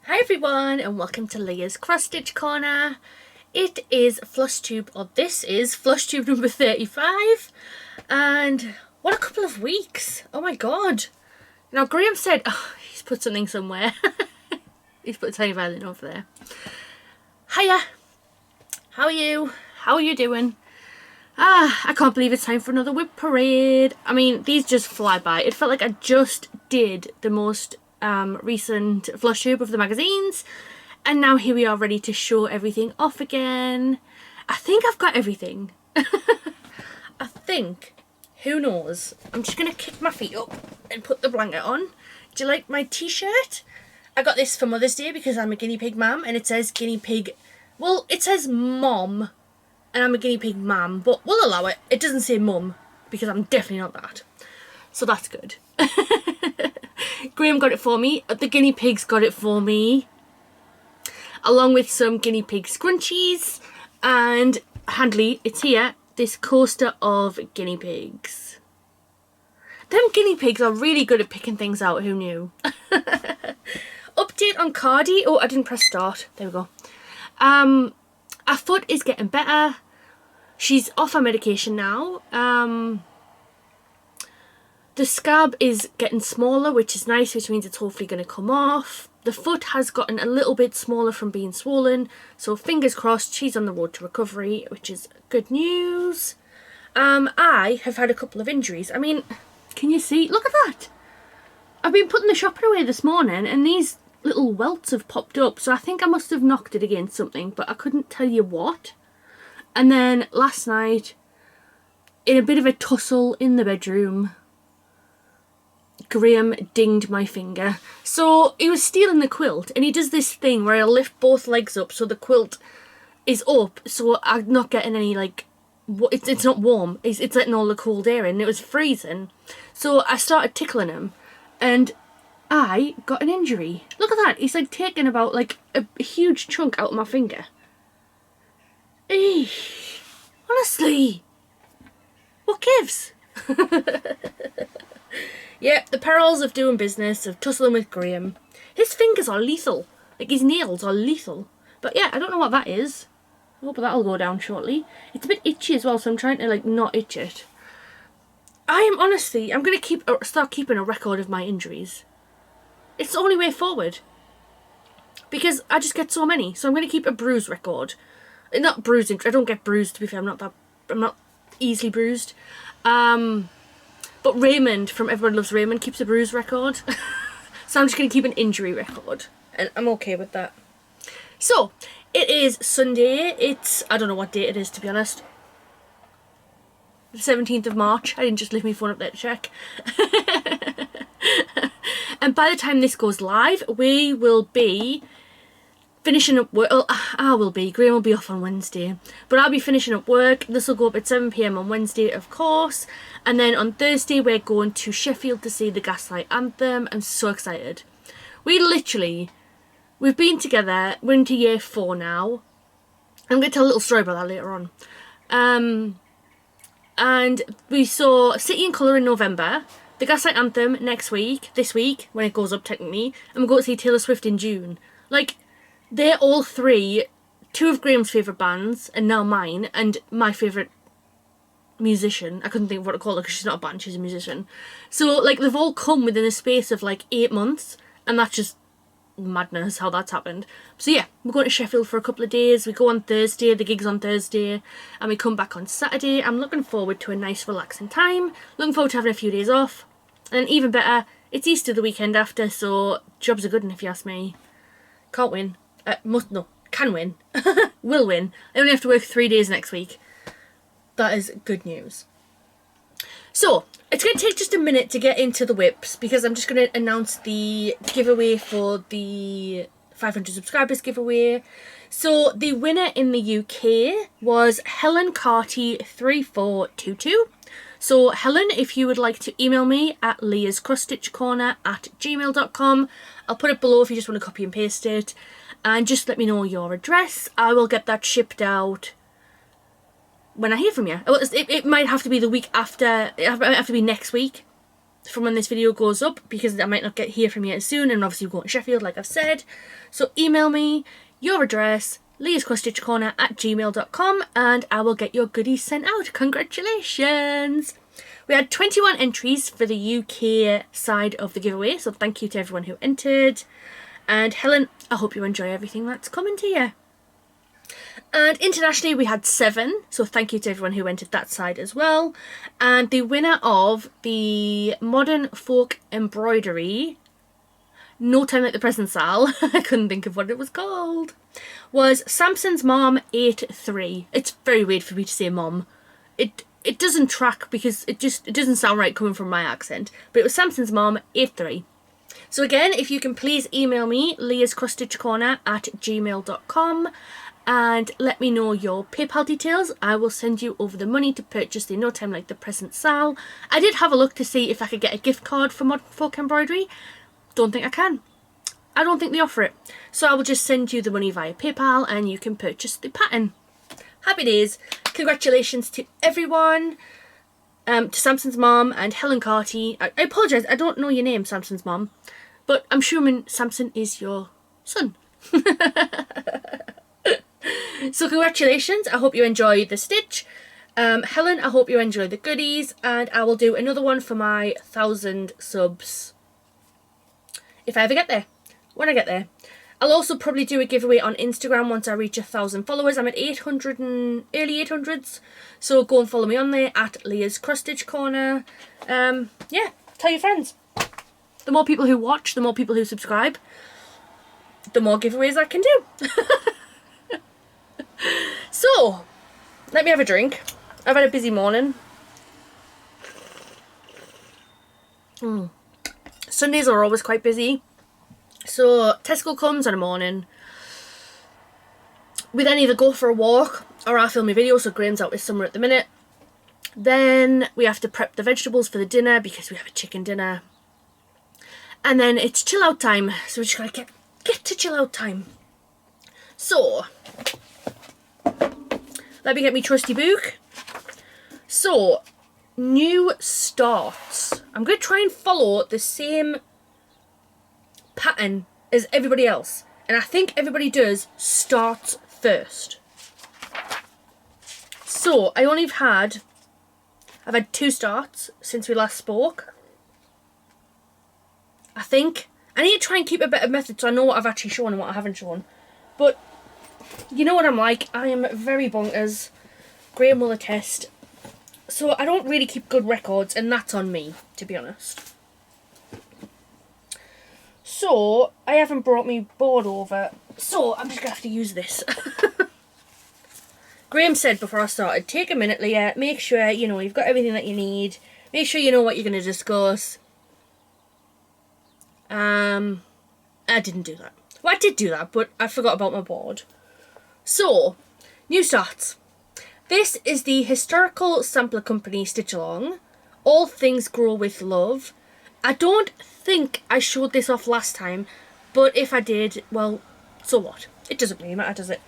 Hi everyone and welcome to Leah's Cross Stitch Corner. It is FlossTube, or this is FlossTube number 35, and what a couple of weeks. Oh my god. Now Graham said, he's put something somewhere. He's put a tiny violin over there. Hiya. How are you? How are you doing? I can't believe it's time for another WIP Parade. I mean, these just fly by. It felt like I just did the most recent FlossTube of the magazines, and now here we are ready to show everything off again. I think I've got everything. I think. Who knows? I'm just going to kick my feet up and put the blanket on. Do you like my t-shirt? I got this for Mother's Day because I'm a guinea pig mum, and it says guinea pig, well, it says mom, and I'm a guinea pig mum, but we'll allow it. It doesn't say mum because I'm definitely not that. So that's good. Graham got it for me. The guinea pigs got it for me, along with some guinea pig scrunchies, and handily, it's here, this coaster of guinea pigs. Them guinea pigs are really good at picking things out, who knew? Update on Cardi. Oh, I didn't press start. There we go. Our foot is getting better. She's off her medication now. The scab is getting smaller, which is nice, which means it's hopefully going to come off. The foot has gotten a little bit smaller from being swollen, so fingers crossed she's on the road to recovery, which is good news. I have had a couple of injuries. I mean, can you see? Look at that! I've been putting the shopping away this morning and these little welts have popped up, so I think I must have knocked it against something, but I couldn't tell you what. And then last night, in a bit of a tussle in the bedroom, Graham dinged my finger. So he was stealing the quilt, and he does this thing where he'll lift both legs up so the quilt is up, so I'm not getting any, like, it's not warm, it's letting all the cold air in. It was freezing, so I started tickling him and I got an injury. Look at that, he's like taking about like a huge chunk out of my finger. Eesh. Honestly, what gives? Yeah, the perils of doing business, of tussling with Graham. His fingers are lethal. Like, his nails are lethal. But yeah, I don't know what that is. I hope that'll go down shortly. It's a bit itchy as well, so I'm trying to, like, not itch it. I'm going to start keeping a record of my injuries. It's the only way forward. Because I just get so many. So I'm going to keep a bruise record. Not bruising. I don't get bruised, to be fair. I'm not easily bruised. But Raymond from Everyone Loves Raymond keeps a bruise record. So I'm just going to keep an injury record. And I'm okay with that. So, it is Sunday. I don't know what date it is, to be honest. The 17th of March. I didn't just leave my phone up there to check. And by the time this goes live, we will be finishing up work. Well, I will be. Graham will be off on Wednesday. But I'll be finishing up work. This will go up at 7 PM on Wednesday, of course. And then on Thursday, we're going to Sheffield to see the Gaslight Anthem. I'm so excited. We've been together. We're into year 4 now. I'm going to tell a little story about that later on. And we saw City and Colour in November. The Gaslight Anthem this week, when it goes up technically. And we're going to see Taylor Swift in June. Like, they're all three, 2 of Graham's favourite bands, and now mine, and my favourite musician. I couldn't think of what to call her because she's not a band, she's a musician. So, like, they've all come within a space of, like, 8 months, and that's just madness how that's happened. So, yeah, we're going to Sheffield for a couple of days. We go on Thursday, the gig's on Thursday, and we come back on Saturday. I'm looking forward to a nice, relaxing time. Looking forward to having a few days off. And even better, it's Easter the weekend after, so jobs are good, and if you ask me. Can't win. Can win. Will win. I only have to work 3 days next week. That is good news. So, it's going to take just a minute to get into the WIPs, because I'm just going to announce the giveaway for the 500 subscribers giveaway. So, the winner in the UK was Helen Carty 3422. So, Helen, if you would like to email me at leahscrossstitchcorner@gmail.com, I'll put it below if you just want to copy and paste it. And just let me know your address. I will get that shipped out when I hear from you. It might have to be the week after. It might have to be next week. from when this video goes up, because I might not hear from you soon, and obviously we're going to Sheffield like I've said. So email me your address, leahscrossstitchcorner@gmail.com, and I will get your goodies sent out. Congratulations! We had 21 entries for the UK side of the giveaway, so thank you to everyone who entered. And Helen, I hope you enjoy everything that's coming to you. And internationally we had 7, so thank you to everyone who entered that side as well. And the winner of the Modern Folk Embroidery No Time Like the Present Sal, I couldn't think of what it was called, was Samson's Mom 83. It's very weird for me to say mom. It doesn't track because it doesn't sound right coming from my accent. But it was Samson's Mom 83. So again, if you can please email me, leahscrossstitchcorner@gmail.com, and let me know your PayPal details. I will send you over the money to purchase the No Time Like the Present Sal. I did have a look to see if I could get a gift card for Modern Folk Embroidery. Don't think I can. I don't think they offer it. So I will just send you the money via PayPal and you can purchase the pattern. Happy days. Congratulations to everyone. To Samson's mom and Helen Carty. I apologise, I don't know your name, Samson's mom. But I'm assuming Samson is your son. So congratulations, I hope you enjoy the stitch. Helen, I hope you enjoy the goodies, and I will do another one for my 1,000 subs. If I ever get there. When I get there. I'll also probably do a giveaway on Instagram once I reach 1,000 followers. I'm at 800 and early 800s. So go and follow me on there at Leah's Cross Stitch Corner. Yeah, tell your friends. The more people who watch, the more people who subscribe, the more giveaways I can do. So, let me have a drink. I've had a busy morning. Sundays are always quite busy. So, Tesco comes in the morning. We then either go for a walk or I film my video, so Graham's out with summer at the minute. Then we have to prep the vegetables for the dinner because we have a chicken dinner. And then it's chill out time, so we just gotta get to chill out time. So, let me get my trusty book. So, new starts. I'm going to try and follow the same pattern as everybody else. And I think everybody does starts first. So, I've had 2 starts since we last spoke. I think. I need to try and keep a better method so I know what I've actually shown and what I haven't shown. But you know what I'm like, I am very bonkers. Graham will attest. So I don't really keep good records, and that's on me, to be honest. So, I haven't brought me board over, so I'm just going to have to use this. Graham said before I started, take a minute, Leah, make sure, you know, you've got everything that you need. Make sure you know what you're going to discuss. I didn't do that. Well, I did do that, but I forgot about my board. So, new starts. This is the Historical Sampler Company Stitch Along. All Things Grow With Love. I don't think I showed this off last time, but if I did, well, so what? It doesn't really matter, does it?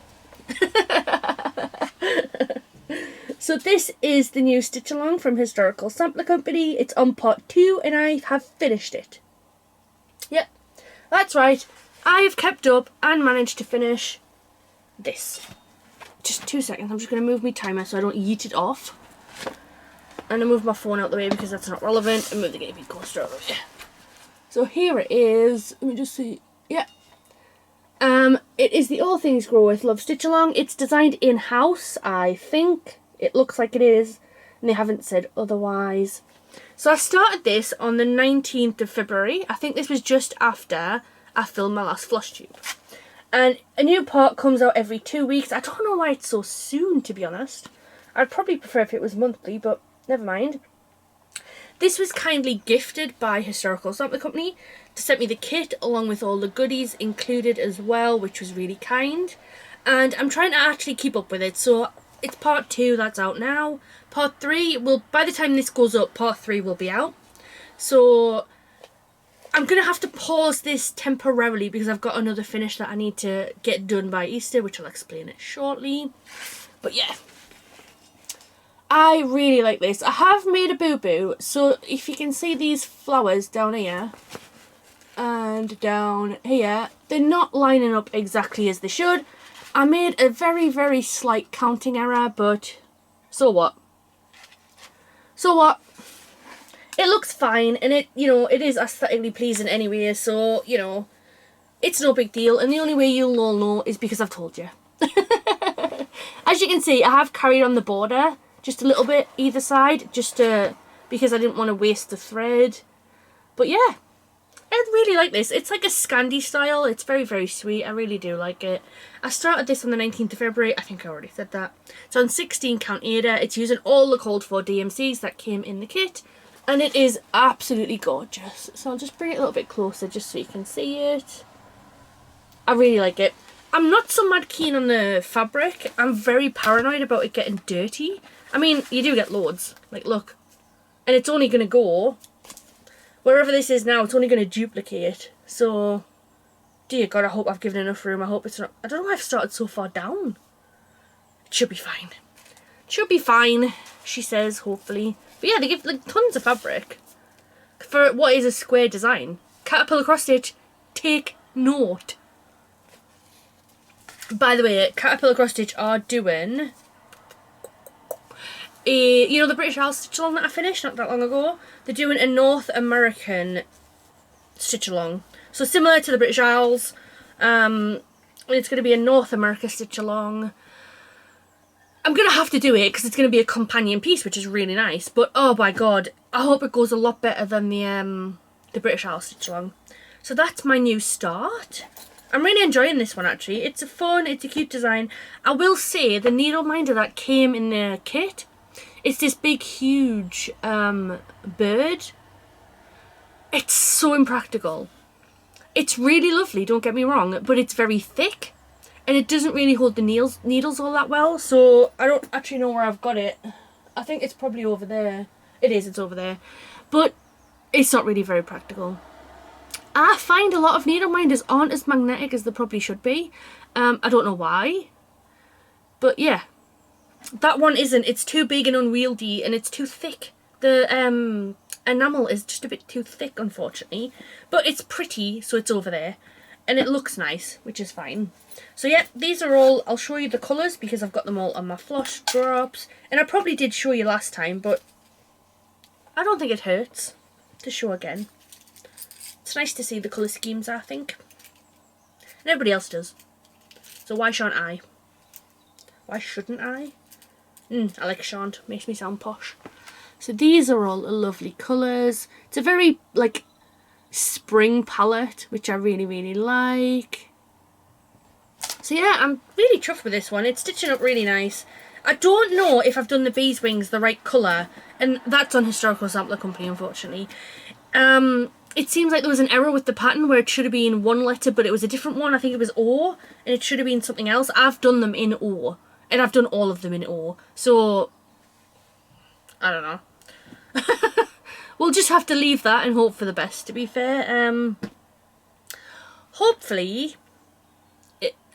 So this is the new Stitch Along from Historical Sampler Company. It's on part 2 and I have finished it. Yep, that's right. I have kept up and managed to finish this. Just 2 seconds, I'm just going to move my timer so I don't yeet it off. And I move my phone out the way because that's not relevant, and move the guinea pig coaster out of the way. So here it is. Let me just see. Yeah. It is the All Things Grow With Love Stitch Along. It's designed in-house, I think. It looks like it is, and they haven't said otherwise. So I started this on the 19th of February. I think this was just after I filmed my last FlossTube. And a new part comes out every 2 weeks. I don't know why it's so soon, to be honest. I'd probably prefer if it was monthly, but never mind. This was kindly gifted by Historical Sampler Company to send me the kit along with all the goodies included as well, which was really kind. And I'm trying to actually keep up with it. So it's part 2 that's out now. Part 3 will, by the time this goes up, part 3 will be out. So I'm going to have to pause this temporarily because I've got another finish that I need to get done by Easter, which I'll explain it shortly. But yeah. I really like this. I have made a boo-boo, so if you can see these flowers down here and down here, they're not lining up exactly as they should. I made a very, very slight counting error, but so what? So what? It looks fine, and it, you know, it is aesthetically pleasing anyway, so, you know, it's no big deal, and the only way you'll all know is because I've told you. As you can see, I have carried on the border just a little bit either side, just because I didn't want to waste the thread. But yeah, I really like this. It's like a Scandi style. It's very, very sweet. I really do like it. I started this on the 19th of February. I think I already said that. It's on 16 count Ada. It's using all the called for DMCs that came in the kit. And it is absolutely gorgeous. So I'll just bring it a little bit closer just so you can see it. I really like it. I'm not so mad keen on the fabric. I'm very paranoid about it getting dirty. I mean, you do get loads. Like, look. And it's only going to go... Wherever this is now, it's only going to duplicate. So, dear God, I hope I've given enough room. I hope it's not... I don't know why I've started so far down. It should be fine. It should be fine, she says, hopefully. But yeah, they give like tons of fabric for what is a square design. Caterpillar cross stitch, take note. By the way, Caterpillar cross stitch are doing a, you know, the British Isles stitch along that I finished not that long ago. They're doing a North American stitch along, so similar to the British Isles. It's going to be a North America stitch along. I'm going to have to do it because it's going to be a companion piece, which is really nice. But oh my God, I hope it goes a lot better than the British Isles stitch along. So that's my new start. I'm really enjoying this one actually. It's a fun, it's a cute design. I will say the needle minder that came in the kit, it's this big huge bird. It's so impractical. It's really lovely, don't get me wrong, but it's very thick and it doesn't really hold the needles all that well. So I don't actually know where I've got it. I think it's probably over there. It is, it's over there. But it's not really very practical. I find a lot of needle minders aren't as magnetic as they probably should be. I don't know why. But yeah, that one isn't. It's too big and unwieldy and it's too thick. The enamel is just a bit too thick, unfortunately. But it's pretty, so it's over there. And it looks nice, which is fine. So yeah, these are all, I'll show you the colours because I've got them all on my floss drops. And I probably did show you last time, but I don't think it hurts to show again. It's nice to see the colour schemes, I think. And everybody else does. So why shan't I? Why shouldn't I? I like shan't. Makes me sound posh. So these are all lovely colours. It's a very, like, spring palette, which I really, really like. So yeah, I'm really chuffed with this one. It's stitching up really nice. I don't know if I've done the bees wings the right colour. And that's on Historical Sampler Company, unfortunately. It seems like there was an error with the pattern where it should have been one letter, but it was a different one. I think it was O, and it should have been something else. I've done them in O, and I've done all of them in O. So, I don't know. We'll just have to leave that and hope for the best, to be fair. Hopefully,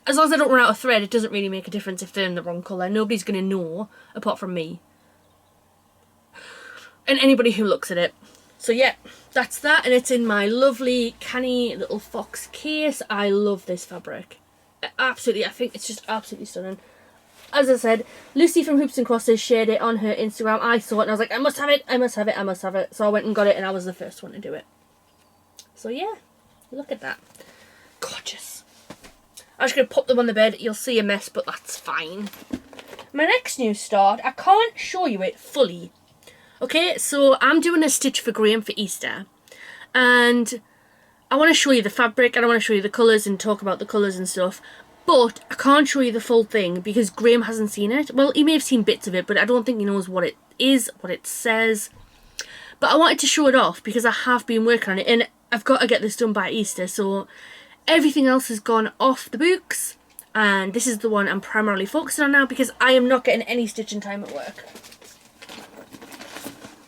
as long as I don't run out of thread, it doesn't really make a difference if they're in the wrong colour. Nobody's going to know, apart from me. And anybody who looks at it. So yeah, that's that, and it's in my lovely canny little fox case. I love this fabric. Absolutely, I think it's just absolutely stunning. As I said, Lucy from Hoops and Crosses shared it on her Instagram. I saw it and I was like, I must have it, I must have it, I must have it. So I went and got it and I was the first one to do it. So yeah, look at that. Gorgeous. I'm just going to pop them on the bed. You'll see a mess, but that's fine. My next new start, I can't show you it fully. Okay, so I'm doing a stitch for Graham for Easter, and I want to show you the fabric and I want to show you the colours and talk about the colours and stuff, but I can't show you the full thing because Graham hasn't seen it. Well, he may have seen bits of it, but I don't think he knows what it is, what it says. But I wanted to show it off because I have been working on it and I've got to get this done by Easter, so everything else has gone off the books, and this is the one I'm primarily focusing on now because I am not getting any stitching time at work.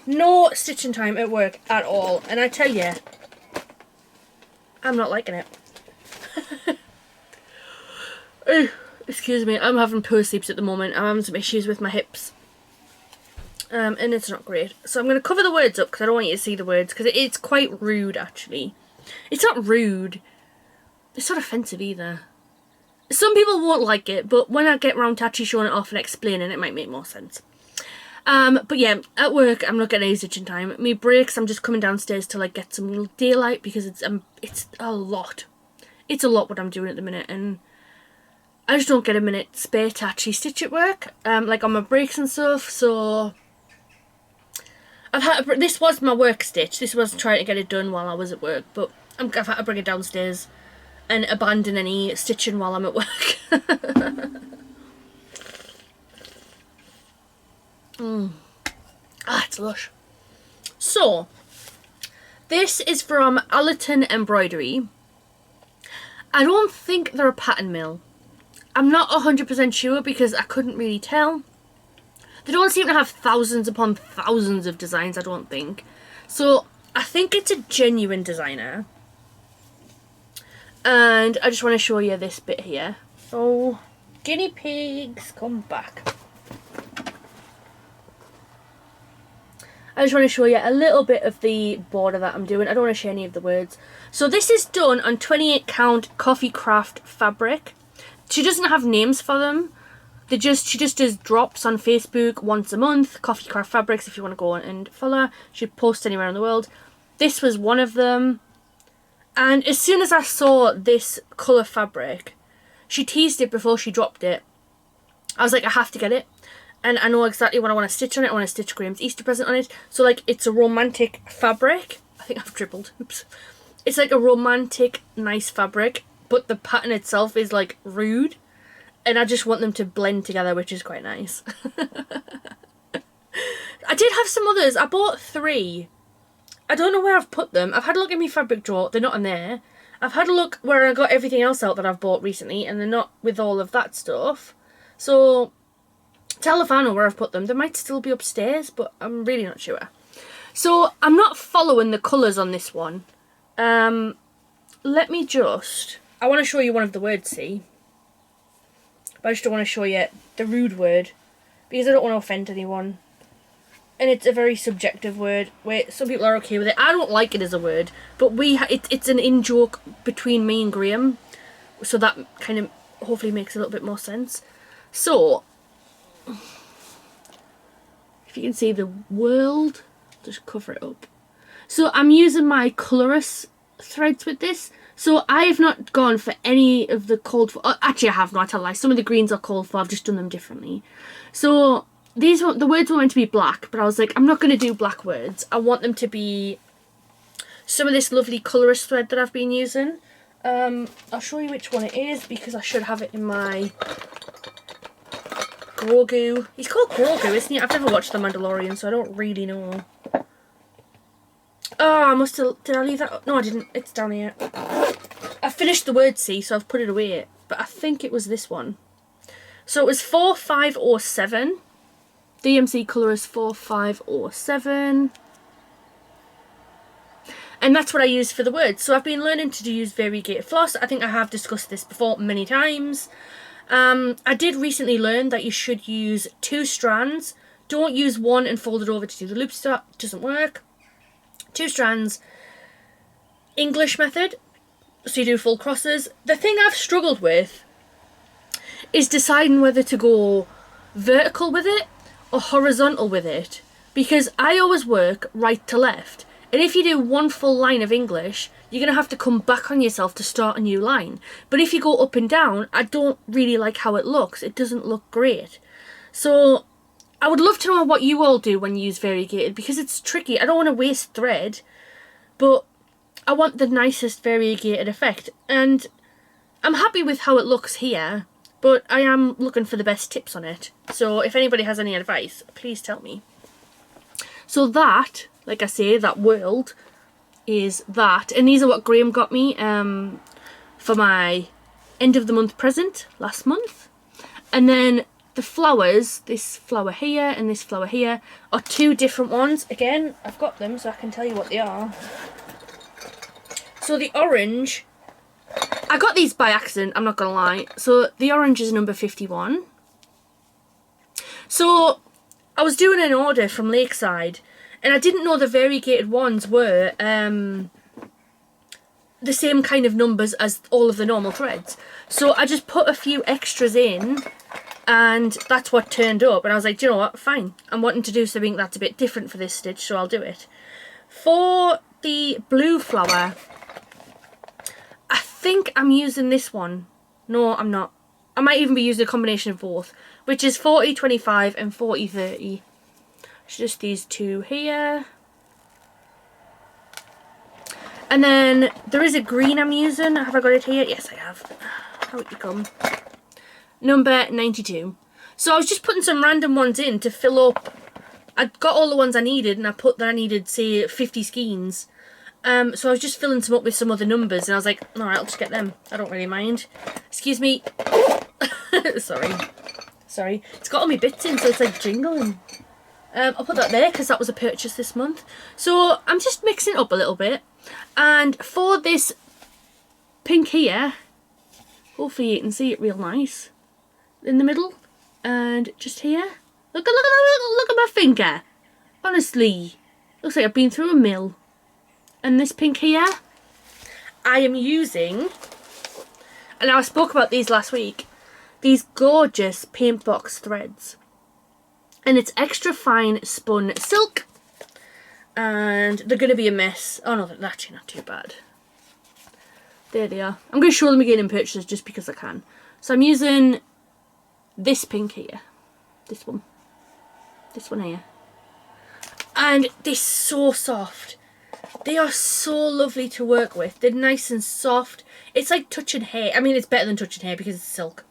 No stitching time at work at all, and I tell you, I'm not liking it. Excuse me, I'm having poor sleeps at the moment. I'm having some issues with my hips. and it's not great. So I'm going to cover the words up because I don't want you to see the words, because it's quite rude actually. It's not rude, it's not offensive either. Some people won't like it, but when I get round to actually showing it off and explaining, it might make more sense. But yeah, at work I'm not getting any stitching time. Me breaks, I'm just coming downstairs to like get some little daylight, because it's a lot. It's a lot what I'm doing at the minute, and I just don't get a minute spare to actually stitch at work, like on my breaks and stuff. So this was my work stitch. This was trying to get it done while I was at work, but I've had to bring it downstairs and abandon any stitching while I'm at work. It's lush. So this is from Aliton Embroidery. I don't think they're a pattern mill. I'm not 100% sure because I couldn't really tell. They don't seem to have thousands upon thousands of designs, I don't think. So I think it's a genuine designer. And I just want to show you this bit here. Oh, guinea pigs, come back. I just want to show you a little bit of the border that I'm doing. I don't want to share any of the words. So this is done on 28 count coffee craft fabric. She doesn't have names for them. She just does drops on Facebook once a month. Coffee craft fabrics, if you want to go and follow her. She posts anywhere in the world. This was one of them. And as soon as I saw this colour fabric, she teased it before she dropped it. I was like, I have to get it. And I know exactly what I want to stitch on it. I want to stitch Graham's Easter present on it. So like, it's a romantic fabric. I think I've dribbled. Oops. It's like a romantic, nice fabric. But the pattern itself is like rude. And I just want them to blend together, which is quite nice. I did have some others. I bought 3. I don't know where I've put them. I've had a look in my fabric drawer. They're not in there. I've had a look where I got everything else out that I've bought recently. And they're not with all of that stuff. So tell if I know where I've put them. They might still be upstairs, but I'm really not sure. So I'm not following the colours on this one. Let me just... I want to show you one of the words, see? But I just don't want to show you the rude word, because I don't want to offend anyone. And it's a very subjective word, where some people are okay with it. I don't like it as a word, but it's an in-joke between me and Graham, so that kind of hopefully makes a little bit more sense. So, if you can see the world, just cover it up. So I'm using my Coloris threads with this. So I have not gone for any of the called for. Actually, I have not. I tell a lie. Some of the greens are called for. I've just done them differently. So the words were meant to be black, but I was like, I'm not going to do black words. I want them to be some of this lovely Coloris thread that I've been using. I'll show you which one it is, because I should have it in my Grogu. He's called Grogu, isn't he? I've never watched The Mandalorian, so I don't really know. Oh, I must have... Did I leave that? No, I didn't. It's down here. I finished the word C, so I've put it away. But I think it was this one. So it was 4507. DMC Coloris 4507. And that's what I use for the words. So I've been learning to use variegated floss. I think I have discussed this before many times. I did recently learn that you should use 2 strands. Don't use one and fold it over to do the loop stop. It doesn't work. 2 strands. English method. So you do full crosses. The thing I've struggled with is deciding whether to go vertical with it or horizontal with it, because I always work right to left, and if you do one full line of English, you're going to have to come back on yourself to start a new line. But if you go up and down, I don't really like how it looks. It doesn't look great. So I would love to know what you all do when you use variegated, because it's tricky. I don't want to waste thread, but I want the nicest variegated effect. And I'm happy with how it looks here, but I am looking for the best tips on it. So if anybody has any advice, please tell me. So that, like I say, that world is that. And these are what Graham got me for my end of the month present last month. And then the flowers, this flower here and this flower here, are 2 different ones. Again, I've got them so I can tell you what they are. So the orange, I got these by accident, I'm not gonna lie. So the orange is number 51. So I was doing an order from Lakeside, and I didn't know the variegated ones were the same kind of numbers as all of the normal threads. So I just put a few extras in, and that's what turned up. And I was like, do you know what, fine, I'm wanting to do something that's a bit different for this stitch, so I'll do it. For the blue flower, I think I'm using this one. No, I'm not. I might even be using a combination of both, which is 40-25 and 40-30. It's just these two here. And then there is a green I'm using. Have I got it here? Yes, I have. Out you come. Number 92. So I was just putting some random ones in to fill up. I got all the ones I needed, and I put that I needed, say, 50 skeins. So I was just filling some up with some other numbers, and I was like, alright, I'll just get them. I don't really mind. Excuse me. Sorry. It's got all my bits in, so it's like jingling. I'll put that there because that was a purchase this month. So I'm just mixing it up a little bit. And for this pink here, hopefully you can see it real nice. In the middle. And just here. Look at my finger. Honestly. Looks like I've been through a mill. And this pink here, I am using, and I spoke about these last week, these gorgeous paint box threads. And it's extra fine spun silk. And they're going to be a mess. Oh no, they're actually not too bad. There they are. I'm going to show them again in purchases just because I can. So I'm using this pink here. This one. This one here. And they're so soft. They are so lovely to work with. They're nice and soft. It's like touching hair. I mean, it's better than touching hair because it's silk.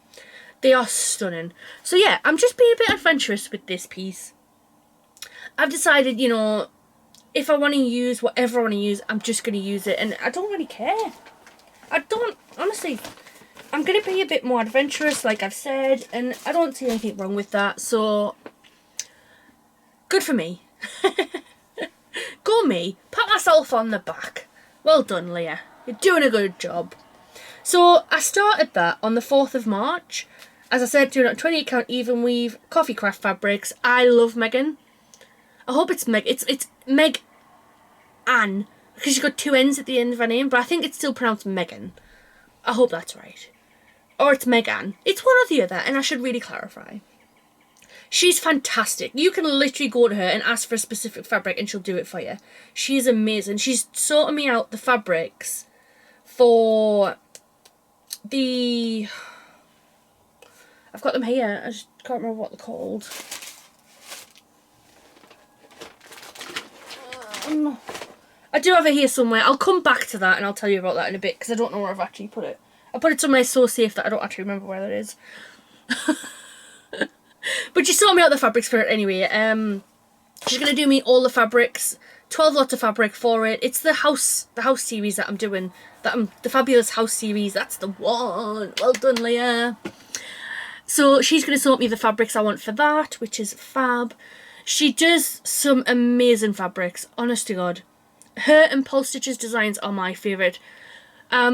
They are stunning. So yeah, I'm just being a bit adventurous with this piece. I've decided, you know, if I want to use whatever I want to use, I'm just going to use it. And I don't really care. I don't, honestly. I'm going to be a bit more adventurous, like I've said. And I don't see anything wrong with that. So, good for me. Go me. Pat myself on the back. Well done, Leah. You're doing a good job. So, I started that on the 4th of March. As I said, doing it on 28 count even weave, coffee craft fabrics. I love Megan. I hope it's Meg. It's Meg Ann, because she's got two N's at the end of her name, but I think it's still pronounced Megan. I hope that's right. Or it's Megan. It's one or the other, and I should really clarify. She's fantastic. You can literally go to her and ask for a specific fabric and she'll do it for you. She's amazing. She's sorting me out the fabrics for the... I've got them here. I just can't remember what they're called. I do have it here somewhere. I'll come back to that and I'll tell you about that in a bit because I don't know where I've actually put it. I put it somewhere so safe that I don't actually remember where that is. But she sorted me out the fabrics for it anyway. She's going to do me all the fabrics. 12 lots of fabric for it. It's the house series that I'm doing. The Fabulous House series. That's the one. Well done, Leah. So she's going to sort me the fabrics I want for that, which is fab. She does some amazing fabrics, honest to God. Her and Paul Stitch's designs are my favourite.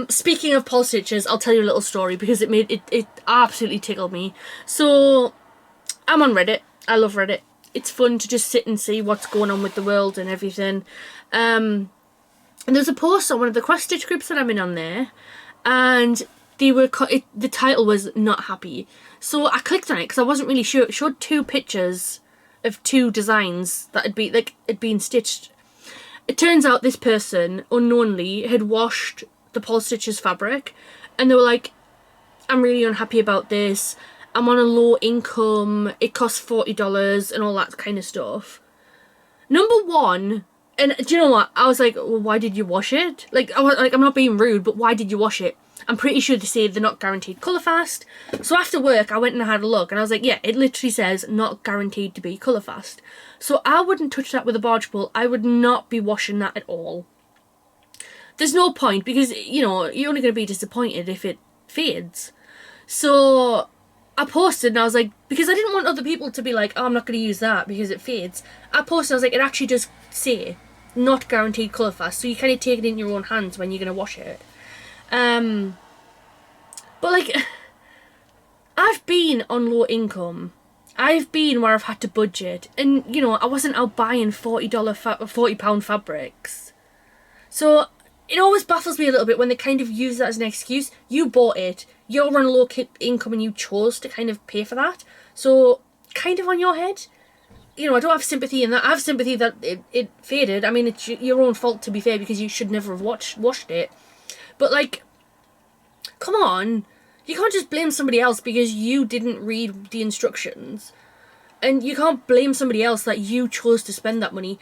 Speaking of Paul Stitch's, I'll tell you a little story because it absolutely tickled me. So, I'm on Reddit. I love Reddit. It's fun to just sit and see what's going on with the world and everything. And there's a post on one of the cross stitch groups that I'm in on there, and they were the title was "Not Happy." So I clicked on it because I wasn't really sure. It showed two pictures of two designs that had been stitched. It turns out this person unknowingly had washed the Paul Stitch's fabric, and they were like, "I'm really unhappy about this. I'm on a low income, it costs $40 and all that kind of stuff." Number one, and do you know what? I was like, well, why did you wash it? Like, I'm not being rude, but why did you wash it? I'm pretty sure they say they're not guaranteed colour fast. So after work, I went and I had a look, and I was like, yeah, it literally says not guaranteed to be colour fast. So I wouldn't touch that with a barge pole. I would not be washing that at all. There's no point, because, you know, you're only going to be disappointed if it fades. So I posted and I was like, because I didn't want other people to be like, oh, I'm not going to use that because it fades. I posted, I was like, it actually does say not guaranteed colour fast, so you kind of take it in your own hands when you're going to wash it. But like, I've been on low income. I've been where I've had to budget, and you know, I wasn't out buying £40 fabrics. So it always baffles me a little bit when they kind of use that as an excuse. You bought it, you're on low income and you chose to kind of pay for that. So kind of on your head. You know, I don't have sympathy in that. I have sympathy that it faded. I mean, it's your own fault, to be fair, because you should never have washed it. But, like, come on. You can't just blame somebody else because you didn't read the instructions. And you can't blame somebody else that you chose to spend that money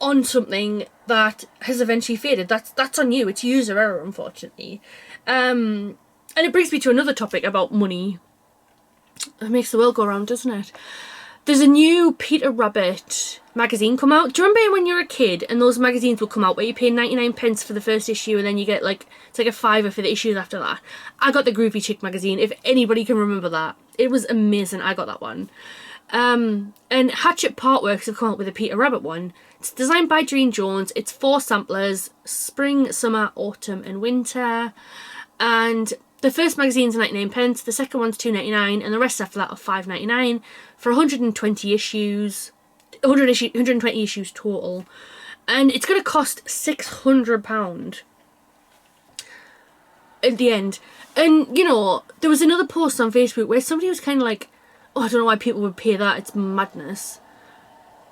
on something that has eventually faded. That's on you. It's user error, unfortunately. And it brings me to another topic about money. It makes the world go round, doesn't it? There's a new Peter Rabbit magazine come out. Do you remember when you were a kid and those magazines would come out where you pay 99p for the first issue and then you get like, it's like a £5 for the issues after that? I got the Groovy Chick magazine, if anybody can remember that. It was amazing. I got that one. And Hatchet Partworks have come out with a Peter Rabbit one. It's designed by Dream Jones. It's 4 samplers, spring, summer, autumn and winter. And the first magazine's 99p, the second one's £2.99, and the rest after that are £5.99 for 120 issues, 120 issues total. And it's going to cost £600 at the end. And, you know, there was another post on Facebook where somebody was kind of like, oh, I don't know why people would pay that, it's madness.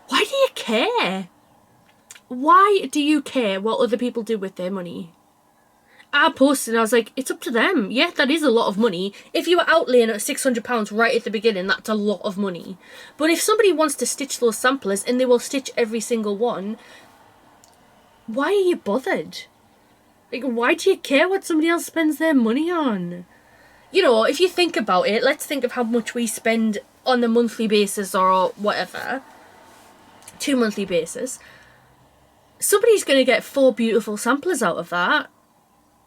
Why do you care? Why do you care what other people do with their money? I posted and I was like, it's up to them. Yeah, that is a lot of money. If you were outlaying at £600 right at the beginning, that's a lot of money. But if somebody wants to stitch those samplers and they will stitch every single one, why are you bothered? Like, why do you care what somebody else spends their money on? You know, if you think about it, let's think of how much we spend on a monthly basis or whatever. 2 monthly basis. Somebody's going to get 4 beautiful samplers out of that.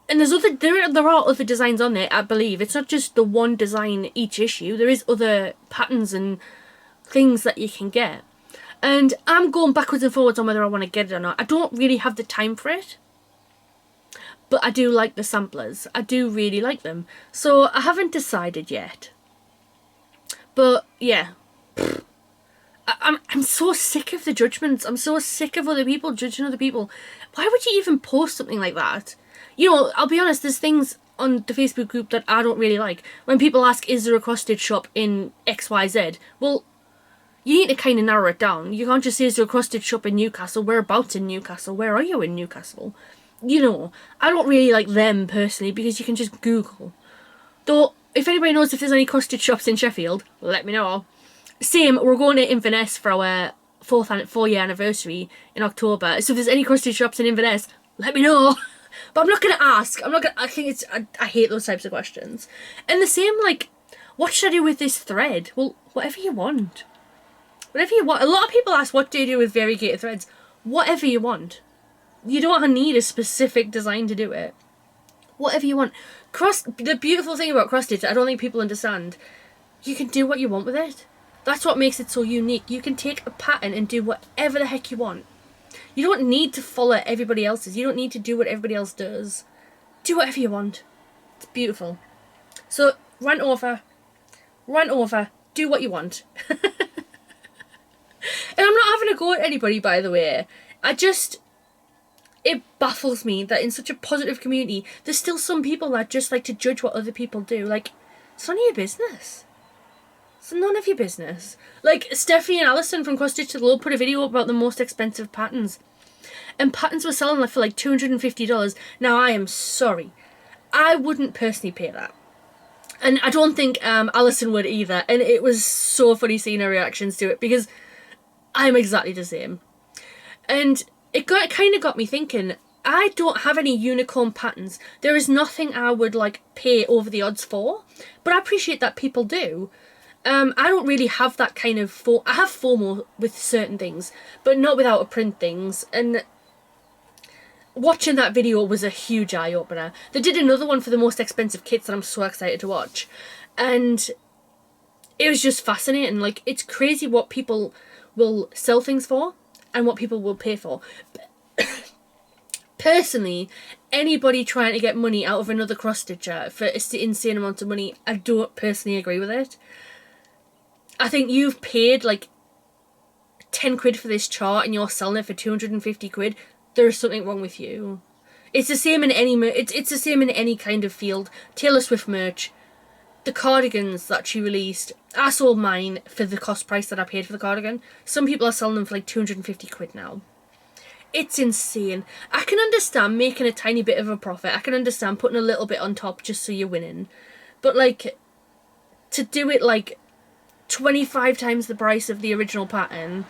And there are other designs on there, I believe. It's not just the one design each issue. There is other patterns and things that you can get. And I'm going backwards and forwards on whether I want to get it or not. I don't really have the time for it. But I do like the samplers. I do really like them. So I haven't decided yet. But yeah. I'm so sick of the judgments. I'm so sick of other people judging other people. Why would you even post something like that? You know, I'll be honest, there's things on the Facebook group that I don't really like. When people ask, is there a cross-stitch shop in XYZ? Well, you need to kind of narrow it down. You can't just say, is there a cross-stitch shop in Newcastle? Whereabouts in Newcastle? Where are you in Newcastle? You know, I don't really like them personally because you can just Google. Though, if anybody knows if there's any cross-stitch shops in Sheffield, let me know. Same, we're going to Inverness for our 4-year anniversary in October. So if there's any cross-stitch shops in Inverness, let me know. But I'm not going to ask. I hate those types of questions. And the same, like, what should I do with this thread? Well, whatever you want. Whatever you want. A lot of people ask, what do you do with variegated threads? Whatever you want. You don't need a specific design to do it. Whatever you want. The beautiful thing about cross stitch, I don't think people understand, you can do what you want with it. That's what makes it so unique. You can take a pattern and do whatever the heck you want. You don't need to follow everybody else's. You don't need to do what everybody else does. Do whatever you want. It's beautiful. So, rant over, do what you want. And I'm not having a go at anybody, by the way. It baffles me that in such a positive community, there's still some people that just like to judge what other people do. Like, it's none of your business. It's none of your business. Like, Stephanie and Alison from Cross Stitch to the Low put a video up about the most expensive patterns. And patterns were selling for like $250. Now, I am sorry. I wouldn't personally pay that. And I don't think Alison would either. And it was so funny seeing her reactions to it because I'm exactly the same. And it kind of got me thinking, I don't have any unicorn patterns. There is nothing I would like pay over the odds for. But I appreciate that people do. I don't really have that kind of I have FOMO with certain things, but not with out of print things. And watching that video was a huge eye opener. They did another one for the most expensive kits that I'm so excited to watch, and it was just fascinating. Like, it's crazy what people will sell things for and what people will pay for. Personally, anybody trying to get money out of another cross stitcher for an insane amount of money, I don't personally agree with it. I think you've paid like 10 quid for this chart and you're selling it for 250 quid. There's something wrong with you. It's the same in any it's the same in any kind of field. Taylor Swift merch, the cardigans that she released, I sold mine for the cost price that I paid for the cardigan. Some people are selling them for like 250 quid now. It's insane. I can understand making a tiny bit of a profit. I can understand putting a little bit on top just so you're winning. But like, to do it like 25 times the price of the original pattern,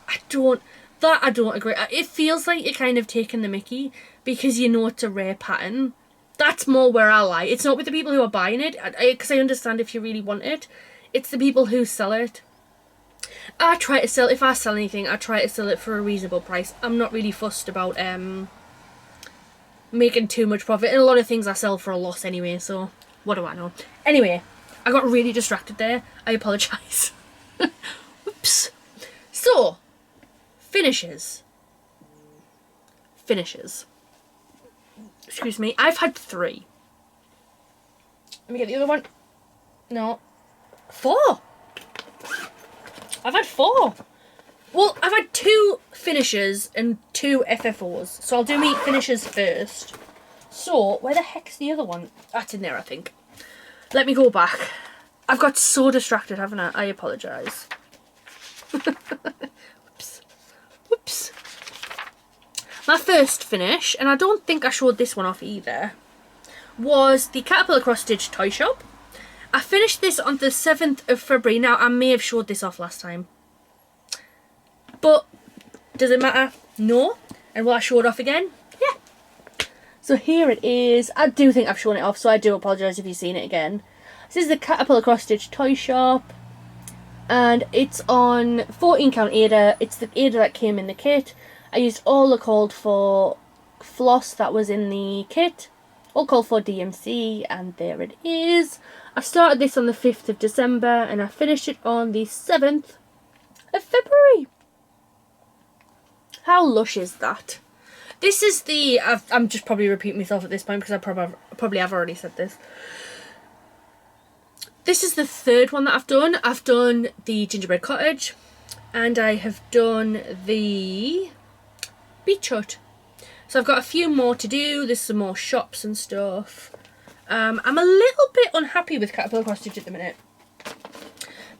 I don't agree. It feels like you're kind of taking the mickey because you know it's a rare pattern. That's more where I lie. It's not with the people who are buying it, because I understand if you really want it. It's the people who sell it. I try to sell, if I sell anything, I try to sell it for a reasonable price. I'm not really fussed about making too much profit. And a lot of things I sell for a loss anyway, so what do I know? Anyway, I got really distracted there. I apologise. Whoops. So, finishes. Excuse me. I've had 3. Let me get the other one. No. 4. I've had 4. Well, I've had 2 finishes and 2 FFOs. So I'll do me finishes first. So, where the heck's the other one? That's in there, I think. Let me go back. I've got so distracted, haven't I? I apologise. Whoops. My first finish, and I don't think I showed this one off either, was the Caterpillar Cross Stitch Toy Shop. I finished this on the 7th of February. Now, I may have showed this off last time. But, does it matter? No. And will I show it off again? Yeah. So here it is. I do think I've shown it off, so I do apologise if you've seen it again. This is the Caterpillar Cross Stitch Toy Shop. And it's on 14 count Ada. It's the Ada that came in the kit. I used all the called for floss that was in the kit. All called for DMC, and there it is. I started this on the 5th of December and I finished it on the 7th of February. How lush is that? This is the... I'm just probably repeating myself at this point because I probably have already said this. This is the 3rd one that I've done. I've done the Gingerbread Cottage and I have done the Beach Hut. So I've got a few more to do. There's some more shops and stuff. I'm a little bit unhappy with Caterpillar Cross Stitch at the minute.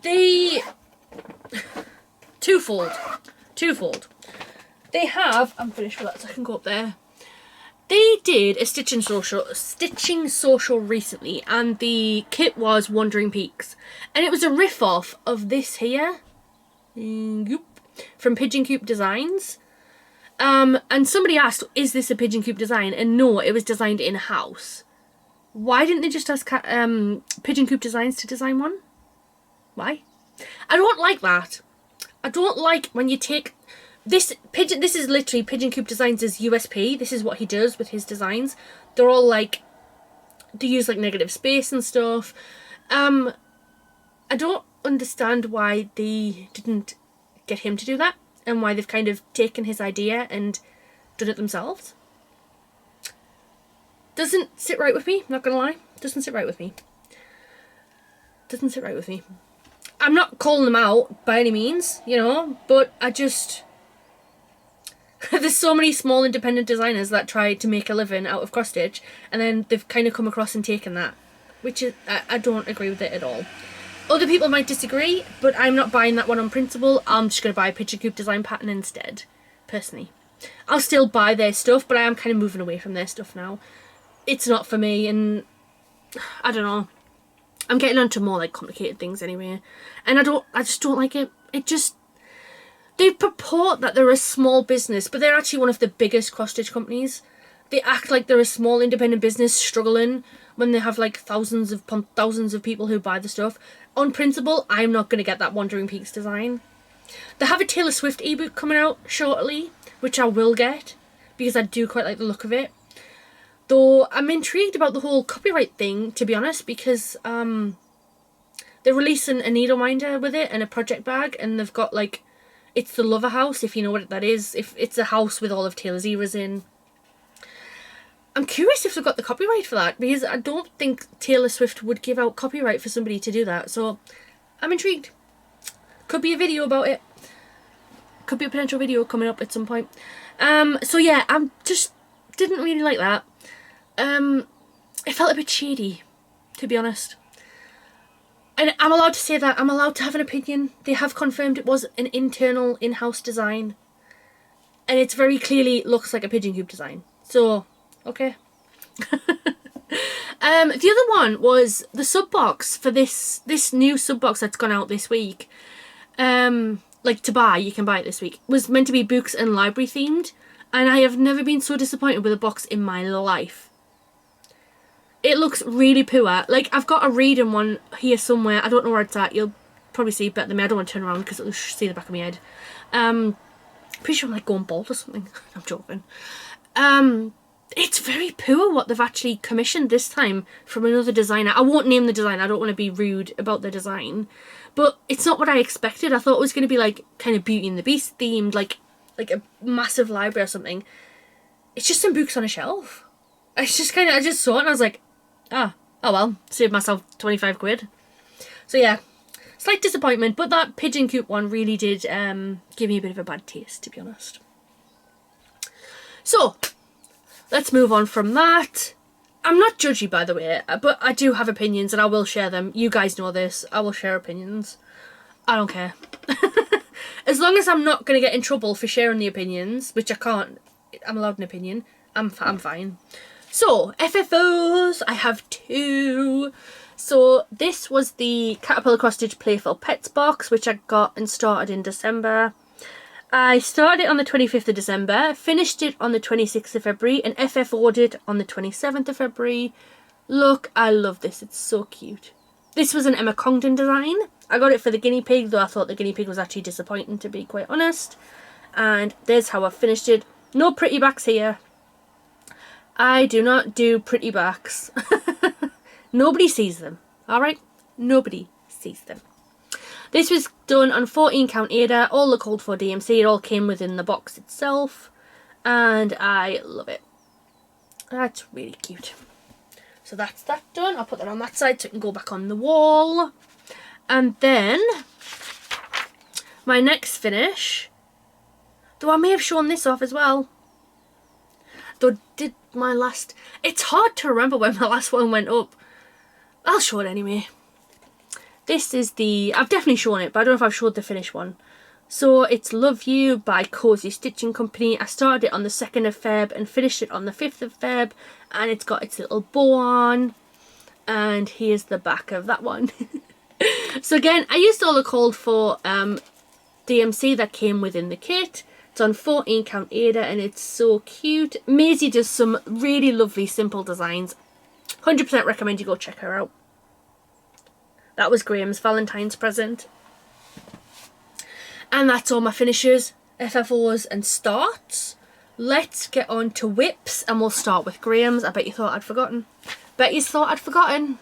They... Twofold. They have... I'm finished with that so I can go up there. They did a stitching social recently, and the kit was Wandering Peaks. And it was a riff-off of this here. From Pigeon Coop Designs. And somebody asked, is this a Pigeon Coop design? And no, it was designed in-house. Why didn't they just ask Pigeon Coop Designs to design one? Why? I don't like that. I don't like when you take... This is literally Pigeon Coop Designs' USP. This is what he does with his designs. They're all like... They use like negative space and stuff. I don't understand why they didn't get him to do that. And why they've kind of taken his idea and done it themselves. Doesn't sit right with me, not gonna lie. Doesn't sit right with me. I'm not calling them out by any means, you know, but I just... There's so many small independent designers that try to make a living out of cross stitch, and then they've kind of come across and taken that, which is... I don't agree with it at all. Other people might disagree, but I'm not buying that one on principle. I'm just going to buy a Pigeon Coop design pattern instead, personally. I'll still buy their stuff, but I am kind of moving away from their stuff now. It's not for me, and I don't know. I'm getting onto more like complicated things anyway, and I just don't like it. They purport that they're a small business, but they're actually one of the biggest cross-stitch companies. They act like they're a small independent business struggling when they have like thousands of people who buy the stuff. On principle, I'm not going to get that Wandering Peaks design. They have a Taylor Swift ebook coming out shortly, which I will get, because I do quite like the look of it. Though I'm intrigued about the whole copyright thing, to be honest, because they're releasing a needle minder with it and a project bag, and they've got like, it's the Lover House, if you know what that is. If it's a house with all of Taylor's eras in. I'm curious if they've got the copyright for that, because I don't think Taylor Swift would give out copyright for somebody to do that. So I'm intrigued. Could be a video about it. Could be a potential video coming up at some point. So yeah, I'm just didn't really like that. It felt a bit shady, to be honest. And I'm allowed to say that. I'm allowed to have an opinion. They have confirmed it was an internal in-house design. And it very clearly looks like a pigeon coop design. So, okay. The other one was the sub box for this new sub box that's gone out this week. Like to buy, you can buy it this week. Was meant to be books and library themed. And I have never been so disappointed with a box in my life. It looks really poor. Like, I've got a reading one here somewhere. I don't know where it's at. You'll probably see it better than me. I don't want to turn around because it'll see the back of my head. Pretty sure I'm like going bald or something. I'm joking. It's very poor what they've actually commissioned this time from another designer. I won't name the designer. I don't want to be rude about the design. But it's not what I expected. I thought it was going to be like kind of Beauty and the Beast themed. Like a massive library or something. It's just some books on a shelf. It's just kind of, I just saw it and I was like, oh well, saved myself 25 quid. So yeah, slight disappointment, but that pigeon coop one really did give me a bit of a bad taste, to be honest. So, let's move on from that. I'm not judgy, by the way, but I do have opinions and I will share them. You guys know this. I will share opinions. I don't care. As long as I'm not going to get in trouble for sharing the opinions, which I can't. I'm allowed an opinion. I'm fine. So, FFOs, I have 2. So, this was the Caterpillar Cross Stitch Playful Pets box, which I got and started in December. I started it on the 25th of December, finished it on the 26th of February, and FFO'd it on the 27th of February. Look, I love this. It's so cute. This was an Emma Congdon design. I got it for the guinea pig, though I thought the guinea pig was actually disappointing, to be quite honest. And there's how I finished it. No pretty backs here. I do not do pretty backs. Nobody sees them. Alright? Nobody sees them. This was done on 14 count Ada, all the called for DMC. It all came within the box itself. And I love it. That's really cute. So that's that done. I'll put that on that side so it can go back on the wall. And then, my next finish, though I may have shown this off as well. Though did my last, it's hard to remember when my last one went up. I'll show it anyway. This is the, I've definitely shown it, but I don't know if I've showed the finished one. So it's Love You by Cosy Stitching Company. I started it on the 2nd of Feb and finished it on the 5th of Feb. And it's got its little bow on. And here's the back of that one. So again, I used all the called for DMC that came within the kit. It's on 14 count Ada and it's so cute. Maisie does some really lovely simple designs. 100% recommend you go check her out. That was Graham's Valentine's present. And that's all my finishes, FFOs and starts. Let's get on to whips and we'll start with Graham's. I bet you thought I'd forgotten. Bet you thought I'd forgotten.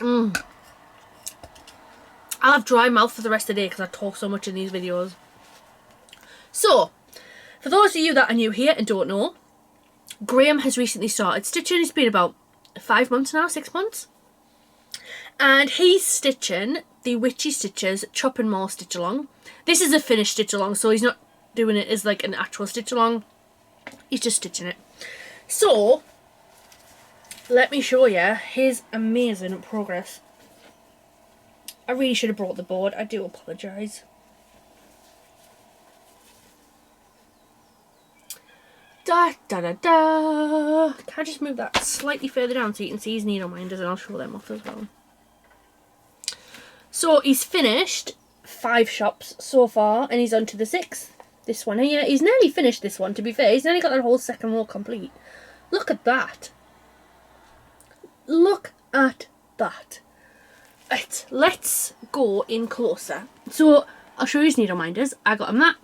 I'll have dry mouth for the rest of the day because I talk so much in these videos. So, for those of you that are new here and don't know, Graham has recently started stitching. It's been about 5 months now, 6 months. And he's stitching the Witchy Stitches Chop and Maul Stitch Along. This is a finished stitch along, so he's not doing it as like an actual stitch along. He's just stitching it. So, let me show you his amazing progress. I really should have brought the board. I do apologise. Da da da da. Can I just move that slightly further down so you can see his needle minders and I'll show them off as well. So he's finished 5 shops so far and he's on to the 6th. This one here. He's nearly finished this one, to be fair. He's nearly got that whole second row complete. Look at that. Look at that. Right, let's go in closer. So I'll show you his needle minders. I got him that.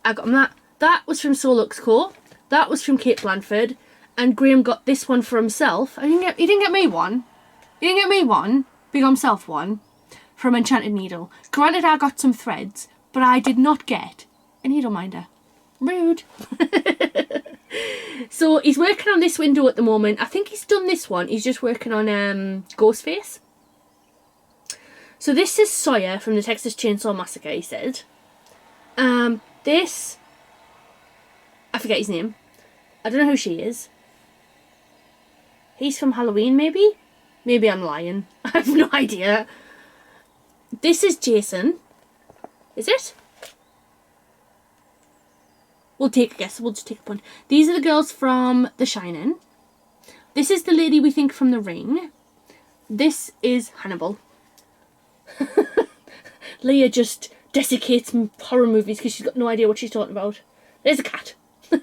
I got him that. That was from Solux Co. That was from Kate Blanford. And Graham got this one for himself. He didn't get me one. He didn't get me one. But he got himself one. From Enchanted Needle. Granted, I got some threads. But I did not get a needle minder. Rude. So he's working on this window at the moment. I think he's done this one. He's just working on Ghostface. So this is Sawyer from the Texas Chainsaw Massacre, he said. This, I forget his name. I don't know who she is. He's from Halloween, maybe? Maybe I'm lying. I have no idea. This is Jason. Is it? We'll take a guess. We'll just take a punt. These are the girls from The Shining. This is the lady we think from The Ring. This is Hannibal. Leah just desiccates horror movies because she's got no idea what she's talking about. There's a cat. He's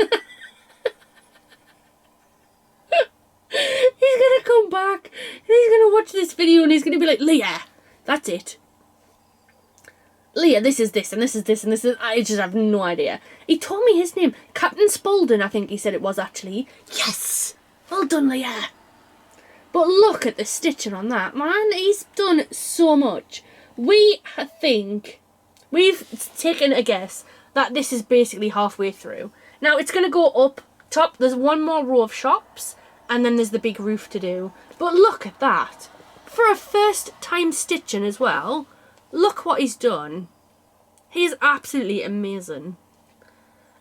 gonna come back and he's gonna watch this video and he's gonna be like, Leah, that's it. Leah, this is this and this is this and this is... I just have no idea. He told me his name. Captain Spaulding, I think he said it was actually. Yes! Well done, Leah. But look at the stitching on that, man. He's done so much. We think... We've taken a guess that this is basically halfway through. Now, it's going to go up top. There's one more row of shops. And then there's the big roof to do. But look at that. For a first time stitching as well... Look what he's done. He's absolutely amazing.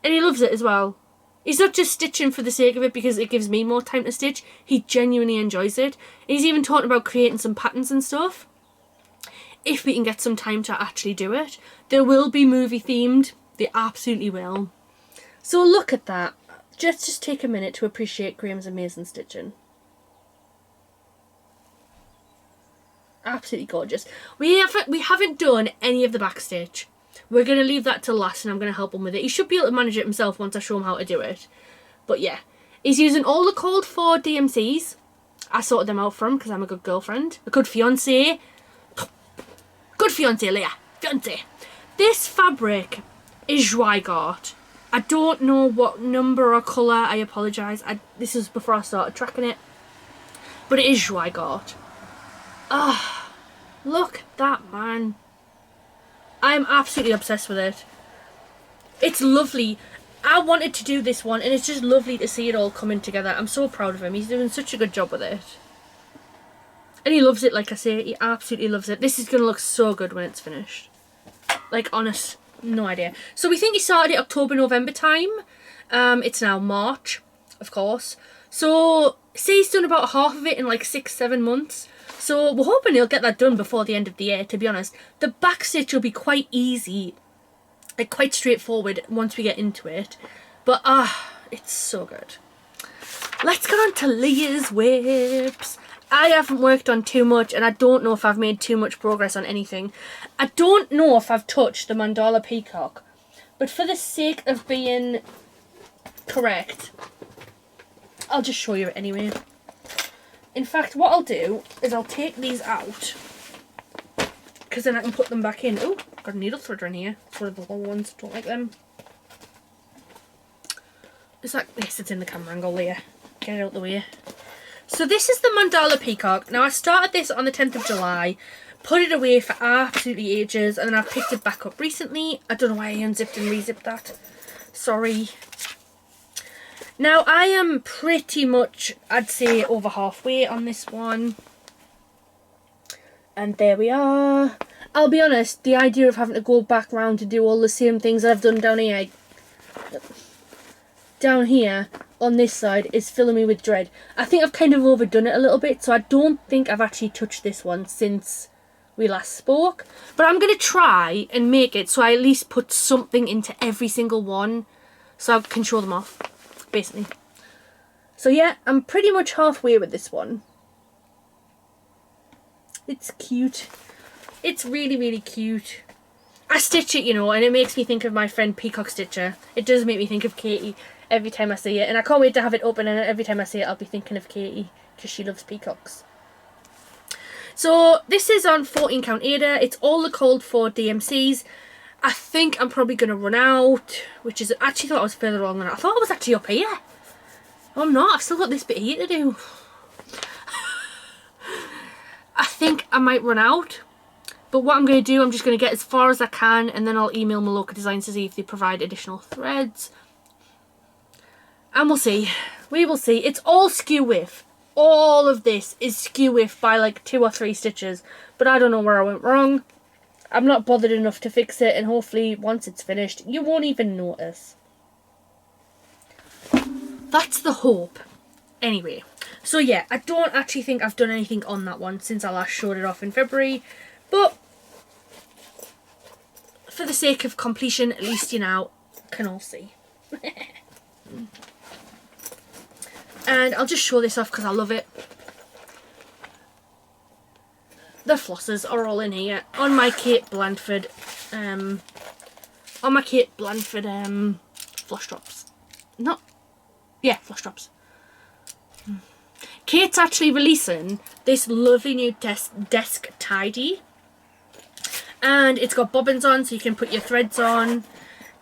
And he loves it as well. He's not just stitching for the sake of it because it gives me more time to stitch. He genuinely enjoys it. He's even talking about creating some patterns and stuff. If we can get some time to actually do it. There will be movie themed. They absolutely will. So look at that. Just take a minute to appreciate Graham's amazing stitching. Absolutely gorgeous. We haven't done any of the backstitch. We're going to leave that till last and I'm going to help him with it. He should be able to manage it himself once I show him how to do it. But yeah, he's using all the code for DMCs. I sorted them out for him because I'm a good girlfriend. A good fiancé. Good fiancé, Leah. Fiancé. This fabric is Zweigart. I don't know what number or colour. I apologise. This is before I started tracking it. But it is Zweigart. Ah, oh, look at that, man. I'm absolutely obsessed with it. It's lovely. I wanted to do this one and it's just lovely to see it all coming together. I'm so proud of him. He's doing such a good job with it. And he loves it, like I say. He absolutely loves it. This is going to look so good when it's finished. Like, honest, no idea. So we think he started it October, November time. It's now March, of course. So, say he's done about half of it in like 6-7 months. So we're hoping he'll get that done before the end of the year, to be honest. The back stitch will be quite easy, like quite straightforward once we get into it. But it's so good. Let's get on to Leah's whips. I haven't worked on too much and I don't know if I've made too much progress on anything. I don't know if I've touched the mandala peacock. But for the sake of being correct, I'll just show you it anyway. In fact, what I'll do is I'll take these out because then I can put them back in. Oh, got a needle threader in here. It's one of the long ones. Don't like them. Is that... Yes, it's in the camera angle, Leah. Get it out the way. So this is the mandala peacock. Now I started this on the 10th of July. Put it away for absolutely ages and then I've picked it back up recently. I don't know why I unzipped and rezipped that. Sorry. Now, I am pretty much, I'd say, over halfway on this one. And there we are. I'll be honest, the idea of having to go back round to do all the same things I've done down here on this side is filling me with dread. I think I've kind of overdone it a little bit, so I don't think I've actually touched this one since we last spoke. But I'm going to try and make it so I at least put something into every single one so I can show them off. Basically. So yeah, I'm pretty much halfway with this one. It's cute. It's really, really cute. I stitch it, you know, and it makes me think of my friend Peacock Stitcher. It does make me think of Katie every time I see it. And I can't wait to have it open and every time I see it I'll be thinking of Katie because she loves peacocks. So this is on 14 count Ada. It's all the called for DMCs. I think I'm probably going to run out, which is... I actually thought I was further along than that. I thought I was actually up here. Oh, I'm not. I've still got this bit here to do. I think I might run out. But what I'm going to do, I'm just going to get as far as I can and then I'll email Meloca Designs to see if they provide additional threads. And we'll see. We will see. It's all skew width. All of this is skew width by like 2 or 3 stitches. But I don't know where I went wrong. I'm not bothered enough to fix it, and hopefully once it's finished, you won't even notice. That's the hope. Anyway, so yeah, I don't actually think I've done anything on that one since I last showed it off in February. But for the sake of completion, at least you now can all see. And I'll just show this off because I love it. The flosses are all in here on my Kate Blandford floss drops. Floss drops. Kate's actually releasing this lovely new desk tidy, and it's got bobbins on so you can put your threads on,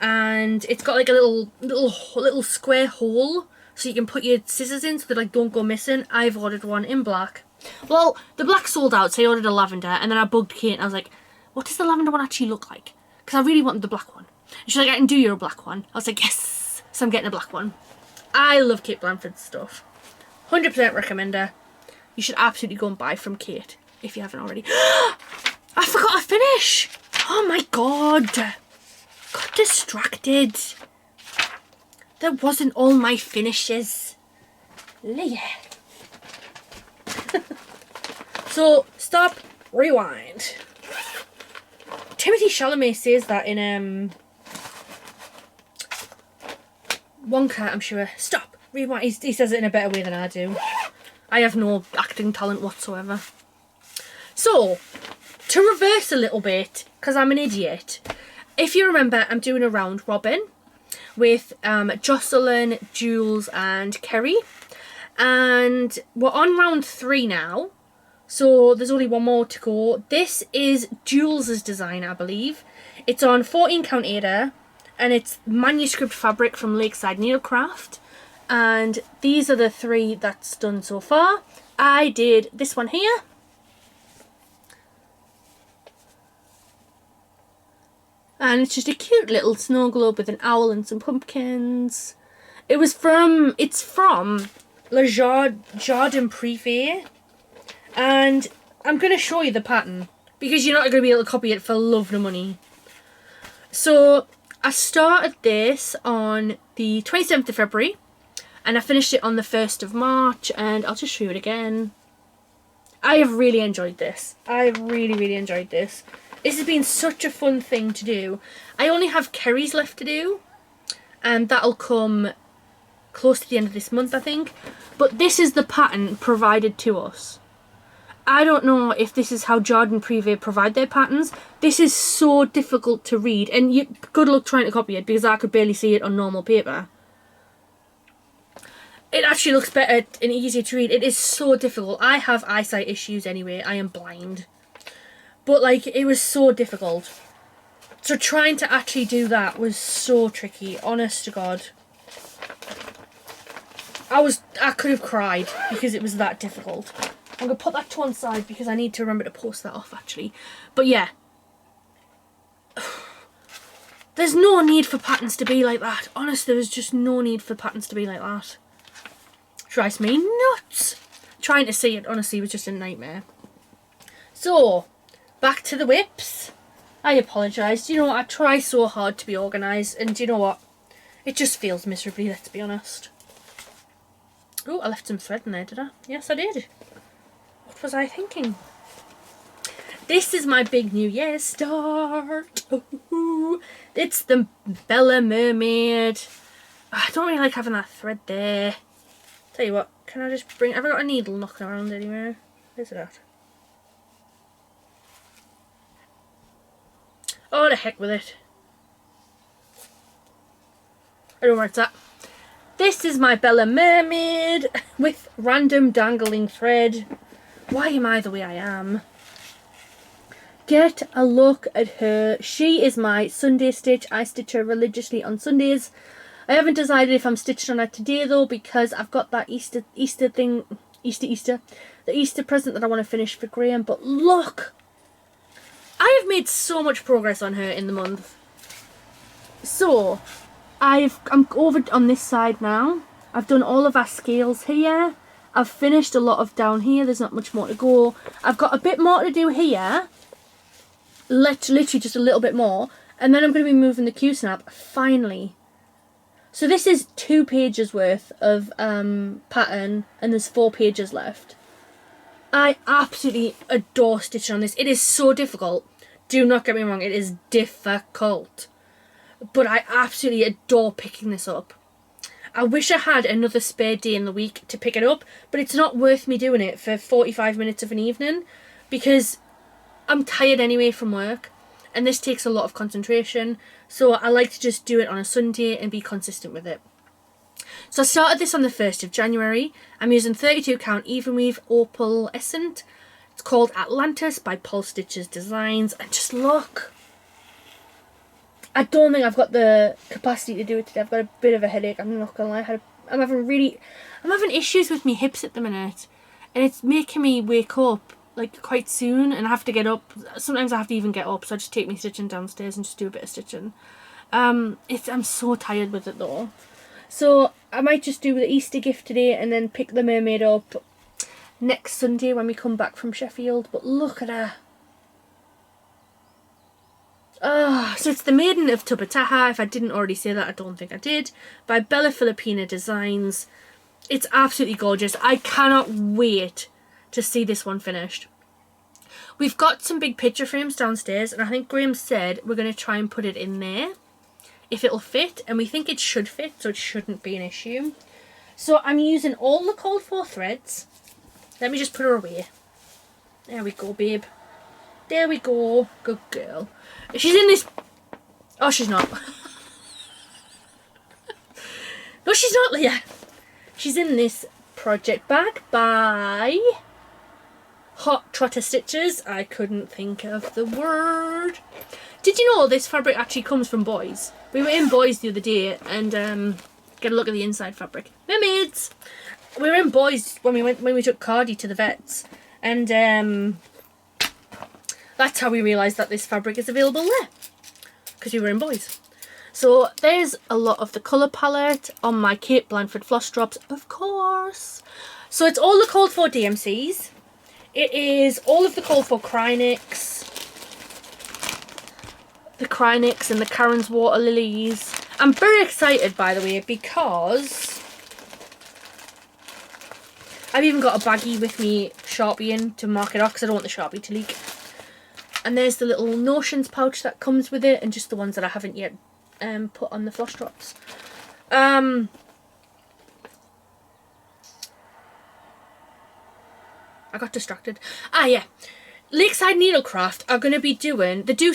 and it's got like a little square hole so you can put your scissors in so they like don't go missing. I've ordered one in black. Well, the black sold out, so I ordered a lavender, and then I bugged Kate and I was like, what does the lavender one actually look like? Because I really wanted the black one. And she's like, I can do you a black one. I was like, yes! So I'm getting a black one. I love Kate Blandford's stuff. 100% recommend her. You should absolutely go and buy from Kate if you haven't already. I forgot to finish! Oh my god! Got distracted. That wasn't all my finishes. Leah. So, stop, rewind. Timothy Chalamet says that in Wonka, I'm sure. Stop, rewind. He says it in a better way than I do. I have no acting talent whatsoever. So, to reverse a little bit, because I'm an idiot, if you remember, I'm doing a round robin with Jocelyn, Jules and Kerry. And we're on round 3 now. So there's only one more to go. This is Jules's design, I believe. It's on 14 count Ada, and it's manuscript fabric from Lakeside Needlecraft. And these are the 3 that's done so far. I did this one here. And it's just a cute little snow globe with an owl and some pumpkins. It's from Le Jardin Privé. And I'm going to show you the pattern because you're not going to be able to copy it for love nor money. So I started this on the 27th of February and I finished it on the 1st of March, and I'll just show you it again. I have really enjoyed this. I've really enjoyed this. This has been such a fun thing to do. I only have Kerry's left to do, and that'll come close to the end of this month, I think. But this is the pattern provided to us. I don't know if this is how Jardin Privé provide their patterns. This is so difficult to read, and good luck trying to copy it because I could barely see it on normal paper. It actually looks better and easier to read. It is so difficult. I have eyesight issues anyway. I am blind. But like, it was so difficult. So trying to actually do that was so tricky, honest to God. I could have cried because it was that difficult. I'm going to put that to one side because I need to remember to post that off actually. But yeah. There's no need for patterns to be like that. Honestly, there's just no need for patterns to be like that. Drives me nuts. Trying to see it, honestly, was just a nightmare. So, back to the whips. I apologise. You know what? I try so hard to be organised, and you know what? It just fails miserably, let's be honest. Oh, I left some thread in there, did I? Yes, I did. What was I thinking? This is my big New Year start. Ooh, it's the Bella Mermaid. I don't really like having that thread there. Tell you what, can I just bring... Have I got a needle knocking around anywhere? Where's it at? Oh, the heck with it. I don't know where it's at. This is my Bella Mermaid with random dangling thread. Why am I the way I am? Get a look at her. She is my Sunday stitch. I stitch her religiously on Sundays. I haven't decided if I'm stitching on her today though, because I've got that Easter thing, the Easter present that I want to finish for Graham. But look, I have made so much progress on her in the month. So I'm over on this side now. I've done all of our scales here. I've finished a lot of down here. There's not much more to go. I've got a bit more to do here. Literally just a little bit more. And then I'm going to be moving the Q-snap finally. So this is 2 pages worth of pattern, and there's 4 pages left. I absolutely adore stitching on this. It is so difficult. Do not get me wrong, it is difficult. But I absolutely adore picking this up. I wish I had another spare day in the week to pick it up, but it's not worth me doing it for 45 minutes of an evening because I'm tired anyway from work and this takes a lot of concentration. So I like to just do it on a Sunday and be consistent with it. So I started this on the 1st of January. I'm using 32 count even weave opal essence. It's called Atlantis by Paul Stitches Designs, and just look. I don't think I've got the capacity to do it today. I've got a bit of a headache, I'm not gonna lie. I'm having issues with my hips at the minute, and it's making me wake up like quite soon, and I have to get up. Sometimes I have to even get up, so I just take my stitching downstairs and just do a bit of stitching. I'm so tired with it though. So I might just do the Easter gift today and then pick the mermaid up next Sunday when we come back from Sheffield. But look at her. Oh, so it's the Maiden of Tubbataha. If I didn't already say that, I don't think I did. By Filipina Designs. It's absolutely gorgeous. I cannot wait to see this one finished. We've got some big picture frames downstairs, and I think Graham said we're going to try and put it in there if it'll fit, and we think it should fit, so it shouldn't be an issue. So I'm using all the called for threads. Let me just put her away. There we go, babe. There we go. Good girl. She's in this... Oh, she's not. No, she's not, Leah. She's in this project bag by Hot Trotter Stitches. I couldn't think of the word. Did you know this fabric actually comes from Boys? We were in Boys the other day and get a look at the inside fabric. Mermaids! We were in Boys when we took Cardi to the vets, and that's how we realised that this fabric is available there, because we were in Boys. So there's a lot of the colour palette on my Kate Blanford floss drops, of course. So it's all the called for DMCs. It is all of the called for Krynics. The Krynics and the Karen's Water Lilies. I'm very excited, by the way, because I've even got a baggie with me Sharpie in to mark it off because I don't want the Sharpie to leak. And there's the little Notions pouch that comes with it, and just the ones that I haven't yet put on the floss drops. I got distracted. Ah, yeah. Lakeside Needlecraft are going to be doing, they do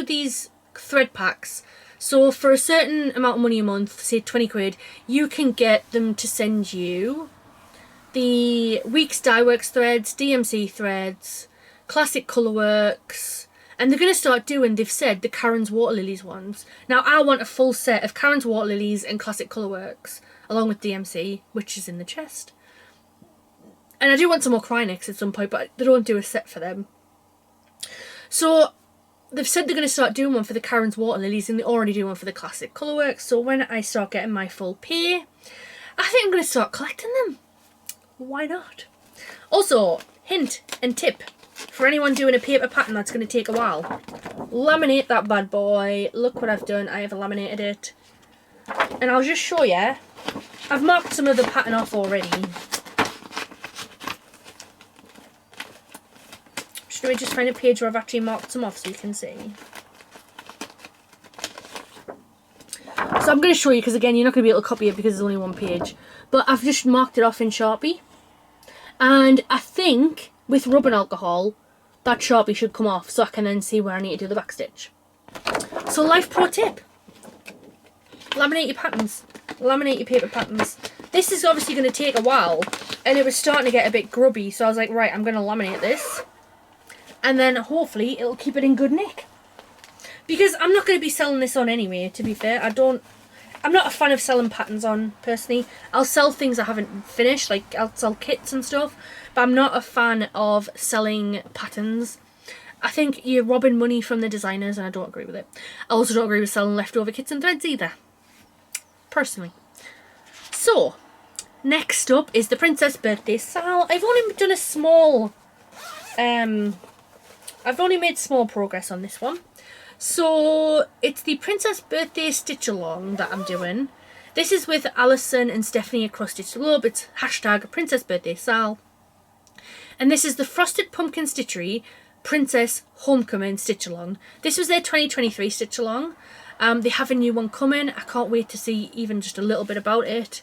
these thread packs. So for a certain amount of money a month, say 20 quid, you can get them to send you the Weeks Dye Works threads, DMC threads, classic Colourworks, and they're going to start doing, they've said, the Karen's Water Lilies ones. Now I want a full set of Karen's Water Lilies and classic Colourworks, along with DMC, which is in the chest. And I do want some more Krynics at some point, but they don't do a set for them. So they've said they're going to start doing one for the Karen's Water Lilies, and they already do one for the classic Colourworks. So when I start getting my full pay, I think I'm going to start collecting them. Why not? Also, hint and tip for anyone doing a paper pattern that's going to take a while. Laminate that bad boy. Look what I've done. I have laminated it. And I'll just show you. I've marked some of the pattern off already. Let me just find a page where I've actually marked some off so you can see. So I'm going to show you, because again you're not going to be able to copy it because there's only one page. But I've just marked it off in Sharpie. And I think with rubbing alcohol that Sharpie should come off, so I can then see where I need to do the back stitch. So life pro tip. Laminate your patterns. Laminate your paper patterns. This is obviously going to take a while, and it was starting to get a bit grubby, so I was like, right, I'm going to laminate this. And then hopefully it'll keep it in good nick. Because I'm not going to be selling this on anyway, to be fair. I'm not a fan of selling patterns on, personally. I'll sell things I haven't finished, like I'll sell kits and stuff. But I'm not a fan of selling patterns. I think you're robbing money from the designers, and I don't agree with it. I also don't agree with selling leftover kits and threads either. Personally. So, Next up is the Princess Birthday Sal. I've only done a small, I've only made small progress on this one. So it's the Princess Birthday Stitch Along that I'm doing. This is with Alison and Stephanie across Stitch the Globe. It's hashtag Princess Birthday Sal. And this is the Frosted Pumpkin Stitchery Princess Homecoming Stitch Along. This was their 2023 Stitch Along. They have a new one coming. I can't wait to see even just a little bit about it.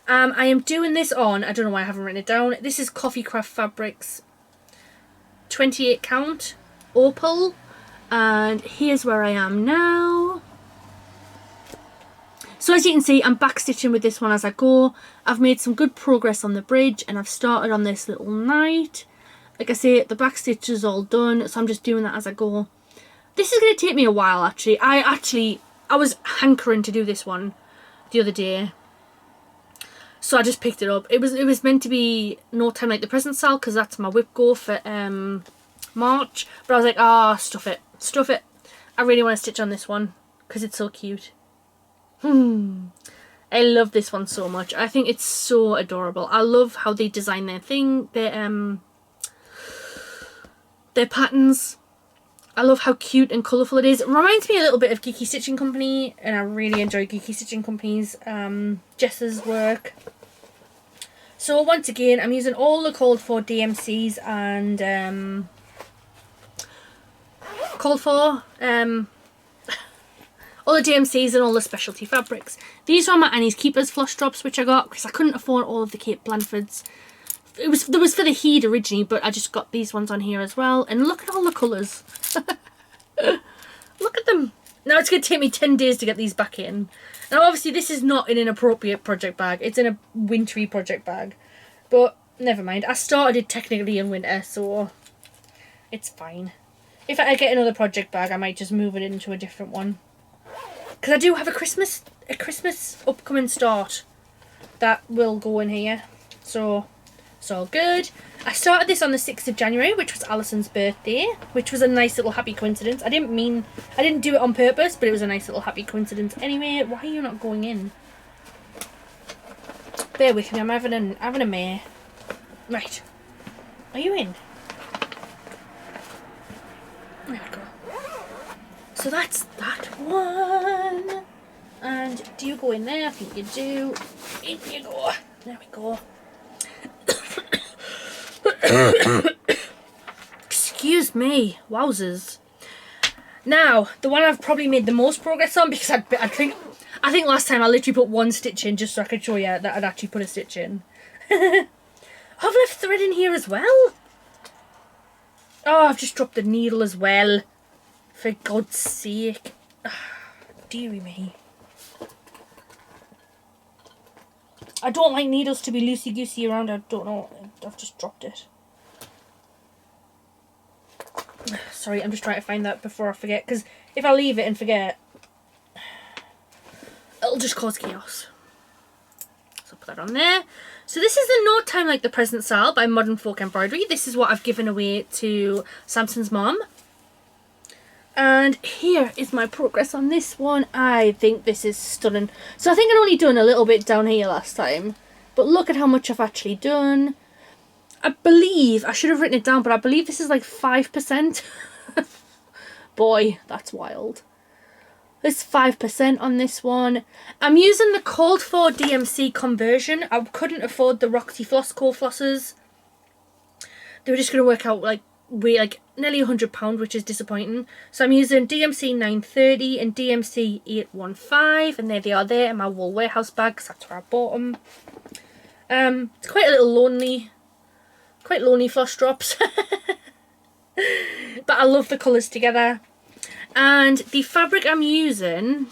I am doing this on, I don't know why I haven't written it down. This is Coffee Craft Fabrics 28 count opal. And here's where I am now. So as you can see, I'm back stitching with this one as I go. I've made some good progress on the bridge and I've started on this little knight. Like I say, the back stitch is all done, so I'm just doing that as I go. This is going to take me a while actually. I was hankering to do this one the other day. So I just picked it up. It was meant to be No Time Like the Present Sal, because that's my WIP go for March. But I was like, ah, stuff it. Stuff it. I really want to stitch on this one because it's so cute. I love this one so much. I think it's so adorable. I love how they design their thing, their patterns. I love how cute and colourful it is. It reminds me a little bit of Geeky Stitching Company, and I really enjoy Geeky Stitching Company's Jess's work. So once again, I'm using all the called for DMCs and all the DMCs and all the specialty fabrics. These are my Annie's Keepers flush drops, which I got because I couldn't afford all of the Cape Blanfords. There was for the Heed originally, but I just got these ones on here as well. And look at all the colours. Look at them. Now it's going to take me 10 days to get these back in. Now obviously this is not in an appropriate project bag. It's in a wintry project bag. But never mind. I started it technically in winter, so it's fine. If I get another project bag, I might just move it into a different one. Because I do have a Christmas upcoming start that will go in here. So it's all good. I started this on the 6th of January, which was Alison's birthday, which was a nice little happy coincidence. I didn't do it on purpose, but it was a nice little happy coincidence. Anyway, why are you not going in? Bear with me, I'm having a mare. Right. Are you in? There we go. So that's that one. And do you go in there? I think you do. In you go. There we go. Excuse me. Wowzers. Now, the one I've probably made the most progress on, because I think last time I literally put one stitch in just so I could show you that I'd actually put a stitch in. I've left thread in here as well. Oh, I've just dropped the needle as well. For God's sake. Dearie me. I don't like needles to be loosey-goosey around. I don't know. I've just dropped it. Sorry, I'm just trying to find that before I forget. Because if I leave it and forget, it'll just cause chaos. So put that on there. So this is the No Time Like the Present Sal by Modern Folk Embroidery. This is what I've given away to Samson's mom. And here is my progress on this one. I think this is stunning. So I think I'd only done a little bit down here last time. But look at how much I've actually done. I believe, I should have written it down, but I believe this is like 5%. Boy, that's wild. There's 5% on this one. I'm using the called for DMC conversion. I couldn't afford the Roxy Floss Co flossers. They were just going to work out like nearly £100, which is disappointing. So I'm using DMC 930 and DMC 815, and there they are there in my wool warehouse bag, because that's where I bought them. It's quite a little lonely floss drops. But I love the colours together. And the fabric I'm using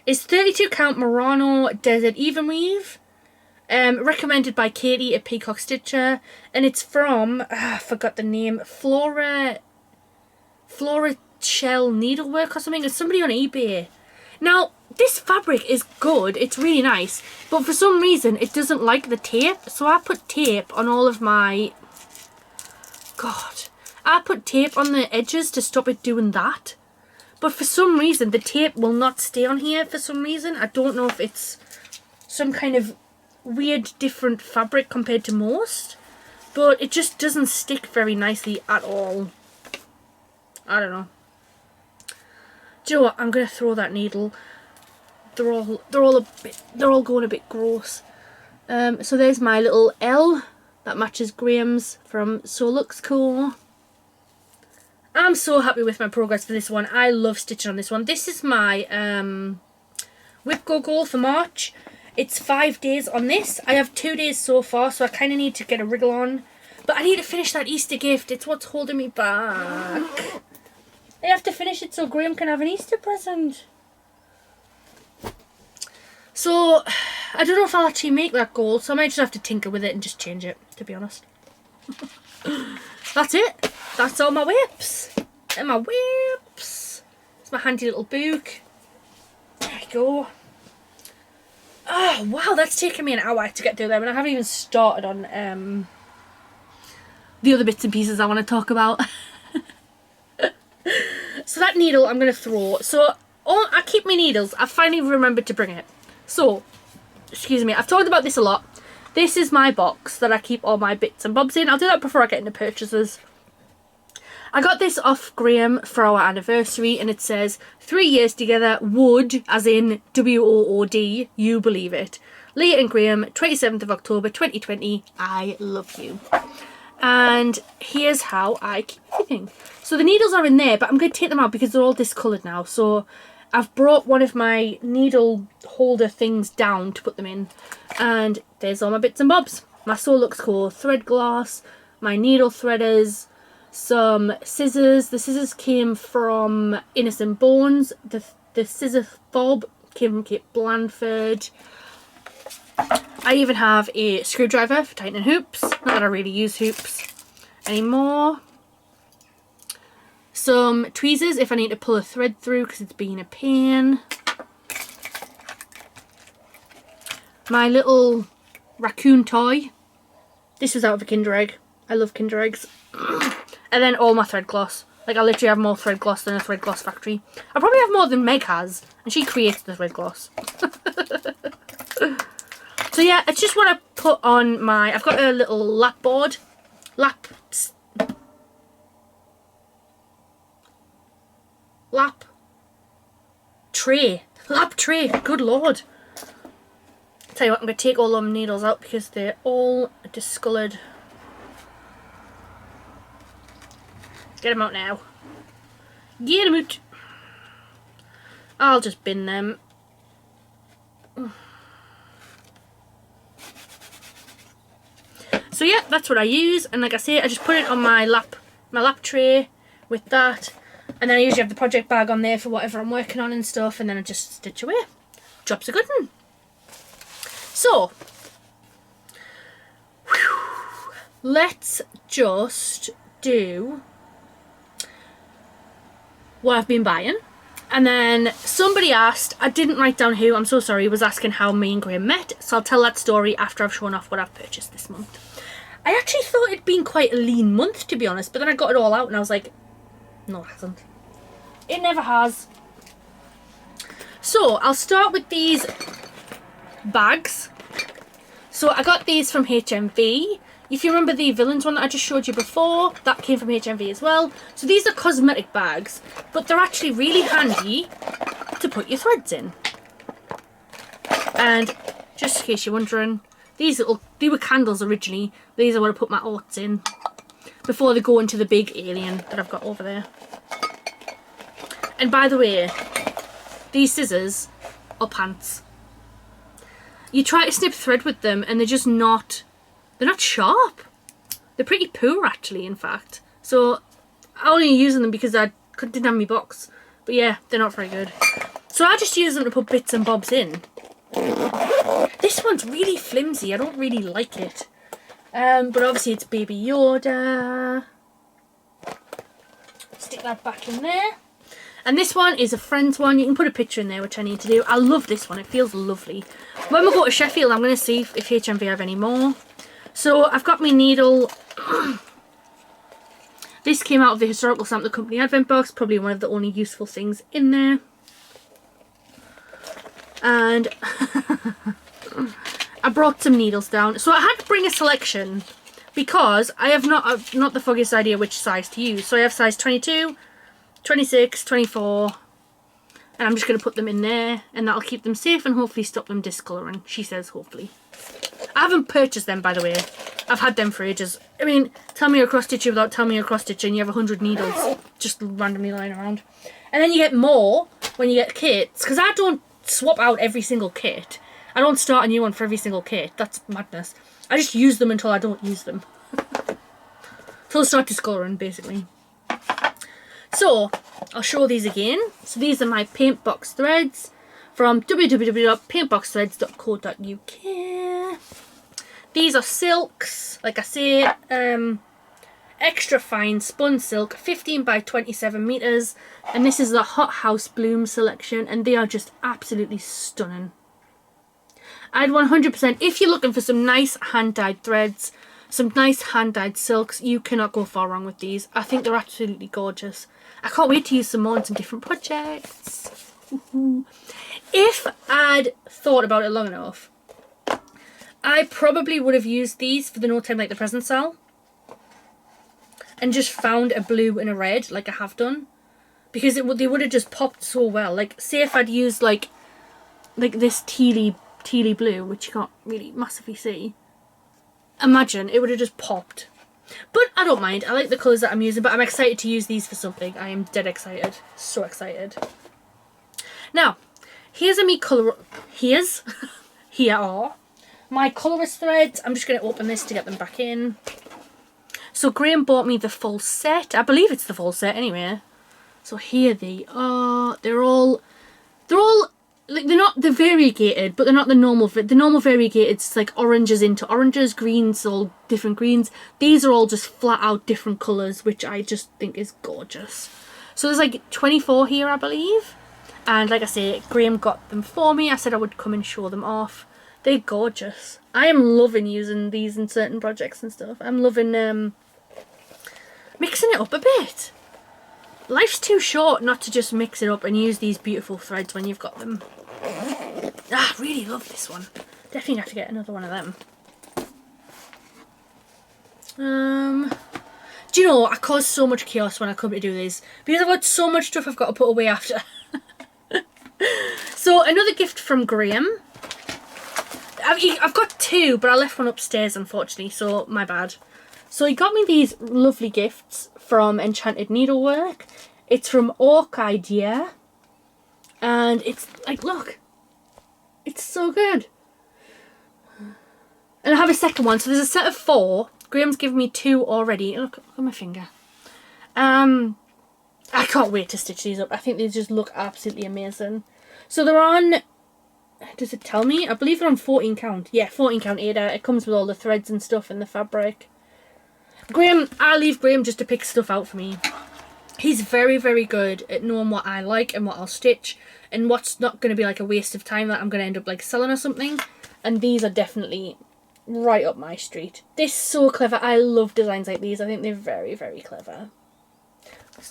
is 32 count Murano Desert Even Weave. Recommended by Katie at Peacock Stitcher, and it's from I forgot the name, Flora Shell Needlework or something. It's somebody on eBay. Now this fabric is good, it's really nice, but for some reason it doesn't like the tape, so I put tape on all of my I put tape on the edges to stop it doing that, but for some reason the tape will not stay on here for some reason. I don't know if it's some kind of weird different fabric compared to most, but it just doesn't stick very nicely at all. I don't know. Do you know what? I'm gonna throw that needle. They're all going a bit gross. So there's my little L that matches Graham's from So Looks Cool. I'm so happy with my progress for this one. I love stitching on this one. This is my WIP goal for March. It's 5 days on this. I have 2 days so far, so I kind of need to get a wriggle on. But I need to finish that Easter gift. It's what's holding me back. I have to finish it so Graham can have an Easter present. So, I don't know if I'll actually make that goal, so I might just have to tinker with it and just change it, to be honest. That's it. That's all my whips. And my whips. It's my handy little book. There we go. Oh, wow, that's taken me an hour to get through them, and I haven't even started on the other bits and pieces I want to talk about. So that needle I'm going to throw. So, I keep my needles. I finally remembered to bring it. So, excuse me, I've talked about this a lot. This is my box that I keep all my bits and bobs in. I'll do that before I get into purchases. I got this off Graham for our anniversary, and it says 3 years together would, as in WOOD, you believe it. Leah and Graham, 27th of October 2020, I love you. And here's how I keep everything. So the needles are in there, but I'm going to take them out because they're all discoloured now. So I've brought one of my needle holder things down to put them in, and there's all my bits and bobs. My So Looks Cool thread glass, my needle threaders, some scissors. The scissors came from Innocent Bones. The scissor fob came from Kate Blandford. I even have a screwdriver for tightening hoops. Not that I really use hoops anymore. Some tweezers if I need to pull a thread through because it's been a pain. My little raccoon toy. This was out of a Kinder Egg. I love Kinder Eggs. And then all my thread gloss. Like, I literally have more thread gloss than a thread gloss factory. I probably have more than Meg has, and she creates the thread gloss. So yeah, it's just what I put on my... I've got a little lap board. Lap tray. Lap tray. Good lord. Tell you what, I'm going to take all them needles out because they're all discoloured. Get them out now. Get them out. I'll just bin them. So yeah, that's what I use, and like I say, I just put it on my lap tray with that, and then I usually have the project bag on there for whatever I'm working on and stuff, and then I just stitch away. Job's a good one. So, let's just do what I've been buying. And then somebody asked, I didn't write down who, I'm so sorry, was asking how me and Graham met, so I'll tell that story after I've shown off what I've purchased this month. I actually thought it'd been quite a lean month, to be honest, but then I got it all out and I was like, no it hasn't. It never has. So, I'll start with these bags. So, I got these from HMV. If you remember the Villains one that I just showed you before, that came from HMV as well. So these are cosmetic bags, but they're actually really handy to put your threads in. And just in case you're wondering, they were candles originally. These are what I put my oats in before they go into the big alien that I've got over there. And by the way, these scissors are pants. You try to snip thread with them and they're just not... They're not sharp. They're pretty poor actually, in fact. So I only using them because I didn't have my box. But yeah, they're not very good. So I just use them to put bits and bobs in. This one's really flimsy. I don't really like it. But obviously it's Baby Yoda. Stick that back in there. And this one is a friend's one. You can put a picture in there, which I need to do. I love this one. It feels lovely. When we go to Sheffield, I'm going to see if HMV have any more. So I've got my needle. This came out of the Historical Stamp the Company Advent box. Probably one of the only useful things in there. And I brought some needles down. So I had to bring a selection because I have not the foggiest idea which size to use. So I have size 22, 26, 24, and I'm just going to put them in there, and that'll keep them safe and hopefully stop them discolouring. She says hopefully. I haven't purchased them, by the way. I've had them for ages. I mean, tell me you're cross stitching without telling me you're cross stitching, you have 100 needles just randomly lying around. And then you get more when you get kits, because I don't swap out every single kit. I don't start a new one for every single kit. That's madness. I just use them until I don't use them. Until they start discolouring, basically. So, I'll show these again. So these are my paint box threads from www.paintboxthreads.co.uk. These are silks, like I say, extra fine spun silk, 15 by 27 meters, and this is the Hot House Bloom selection, and they are just absolutely stunning. I'd 100%, if you're looking for some nice hand-dyed threads, some nice hand-dyed silks, you cannot go far wrong with these. I think they're absolutely gorgeous. I can't wait to use some more on some different projects. If I'd thought about it long enough, I probably would have used these for the No Time Like the Present sale and just found a blue and a red like I have done, because they would have just popped so well. Like, say if I'd used like this tealy blue, which you can't really massively see, imagine it would have just popped. But I don't mind. I like the colours that I'm using, but I'm excited to use these for something. I am dead excited. So excited. Now, here's a me colour. Here are my Coloris threads. I'm just going to open this to get them back in. So Graham bought me the full set. I believe it's the full set anyway. So here they are. They're all like, they're variegated, but they're not the normal variegated. It's like oranges into oranges, greens, all different greens. These are all just flat out different colours, which I just think is gorgeous. So there's like 24 here, I believe. And like I say, Graham got them for me. I said I would come and show them off. They're gorgeous. I am loving using these in certain projects and stuff. I'm loving mixing it up a bit. Life's too short not to just mix it up and use these beautiful threads when you've got them. I really love this one. Definitely have to get another one of them. Do you know, I cause so much chaos when I come to do this because I've got so much stuff I've got to put away after. So another gift from Graham. I've got two, but I left one upstairs unfortunately, so my bad. So he got me these lovely gifts from Enchanted Needlework. It's from ARGH, and it's like, look, it's so good. And I have a second one, so there's a set of 4. Graham's given me 2 already. Look at my finger. I can't wait to stitch these up. I think they just look absolutely amazing. So they're on, does it tell me? I believe they're on 14 count. Yeah, 14 count Ada. It comes with all the threads and stuff and the fabric. Graham, I leave Graham just to pick stuff out for me. He's very, very good at knowing what I like and what I'll stitch and what's not going to be like a waste of time that I'm going to end up like selling or something. And these are definitely right up my street. They're so clever. I love designs like these. I think they're very, very clever.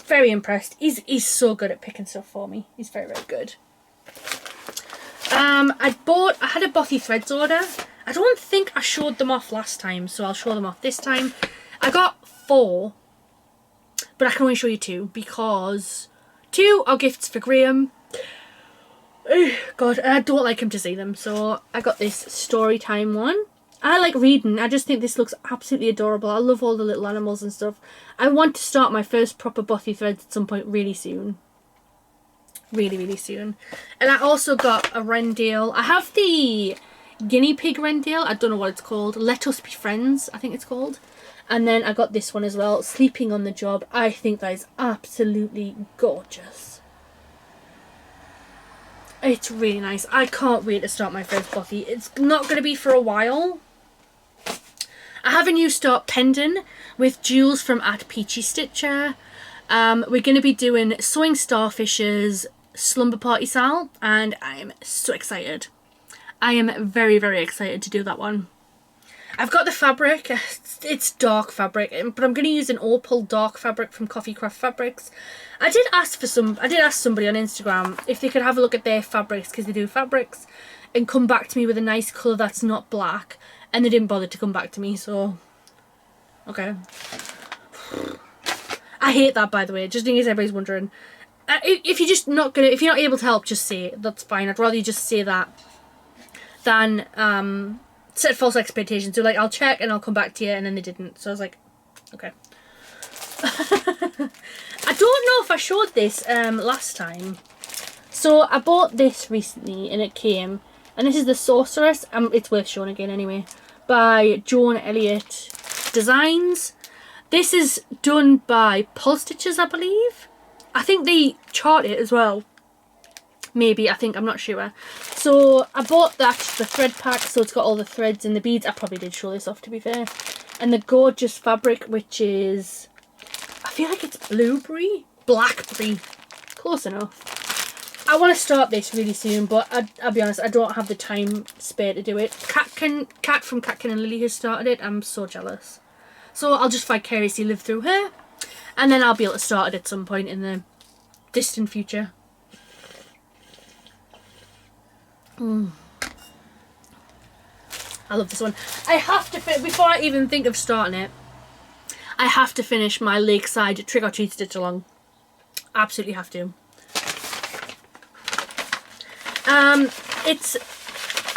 Very impressed. He's so good at picking stuff for me. He's very, very good. I had a Bothy Threads order. I don't think I showed them off last time, so I'll show them off this time. I got 4, but I can only show you 2 because 2 are gifts for Graham. God, I don't like him to see them, so I got this story time one. I like reading. I just think this looks absolutely adorable. I love all the little animals and stuff. I want to start my first proper Bothy Threads at some point really soon. Really, really soon. And I also got a Rendale. I have the guinea pig Rendale. I don't know what it's called. Let Us Be Friends, I think it's called. And then I got this one as well, Sleeping on the Job. I think that is absolutely gorgeous. It's really nice. I can't wait to start my first Bothy. It's not going to be for a while. I have a new start pendant with Jules from @PeachyStitcher. We're going to be doing Sewing Starfish's Slumber Party Sal, and I'm so excited. I am very, very excited to do that one. I've got the fabric. It's dark fabric, but I'm going to use an opal dark fabric from Coffee Craft Fabrics. I did ask somebody on Instagram if they could have a look at their fabrics, because they do fabrics, and come back to me with a nice colour that's not black, and they didn't bother to come back to me, so okay. I hate that, by the way, just in case anybody's wondering. If you're just not gonna, if you're not able to help, just say it. That's fine. I'd rather you just say that than set false expectations. So like, I'll check and I'll come back to you, and then they didn't. So I was like, okay. I don't know if I showed this last time. So I bought this recently and it came, and this is the Sorceress. It's worth showing again anyway, by Joan Elliott Designs. This is done by Pulse Stitches, I believe. I think they chart it as well. Maybe, I'm not sure. So I bought the thread pack, so it's got all the threads and the beads. I probably did show this off, to be fair. And the gorgeous fabric, which is, I feel like it's blackberry. Close enough. I want to start this really soon, but I'll be honest, I don't have the time spare to do it. Kat from Catkin and Lily has started it. I'm so jealous. So I'll just vicariously live through her, and then I'll be able to start it at some point in the distant future. I love this one. I have to before I even think of starting it, I have to finish my Lakeside Trick or Treat stitch along. Absolutely have to.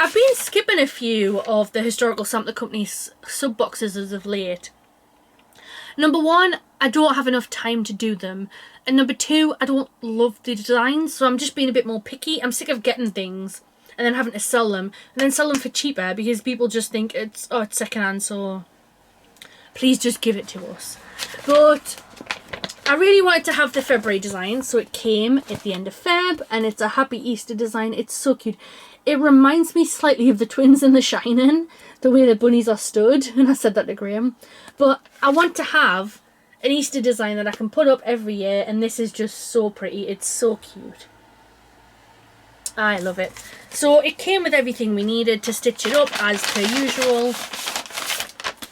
I've been skipping a few of the Historical Sampler Company's sub boxes as of late. Number one, I don't have enough time to do them, and number two, I don't love the designs, so I'm just being a bit more picky. I'm sick of getting things and then having to sell them, and then sell them for cheaper because people just think it's secondhand, so please just give it to us. But I really wanted to have the February design, so it came at the end of Feb, and it's a Happy Easter design. It's so cute. It reminds me slightly of the twins in The Shining, the way the bunnies are stood, and I said that to Graham. But I want to have an Easter design that I can put up every year, and this is just so pretty. It's so cute. I love it. So it came with everything we needed to stitch it up as per usual.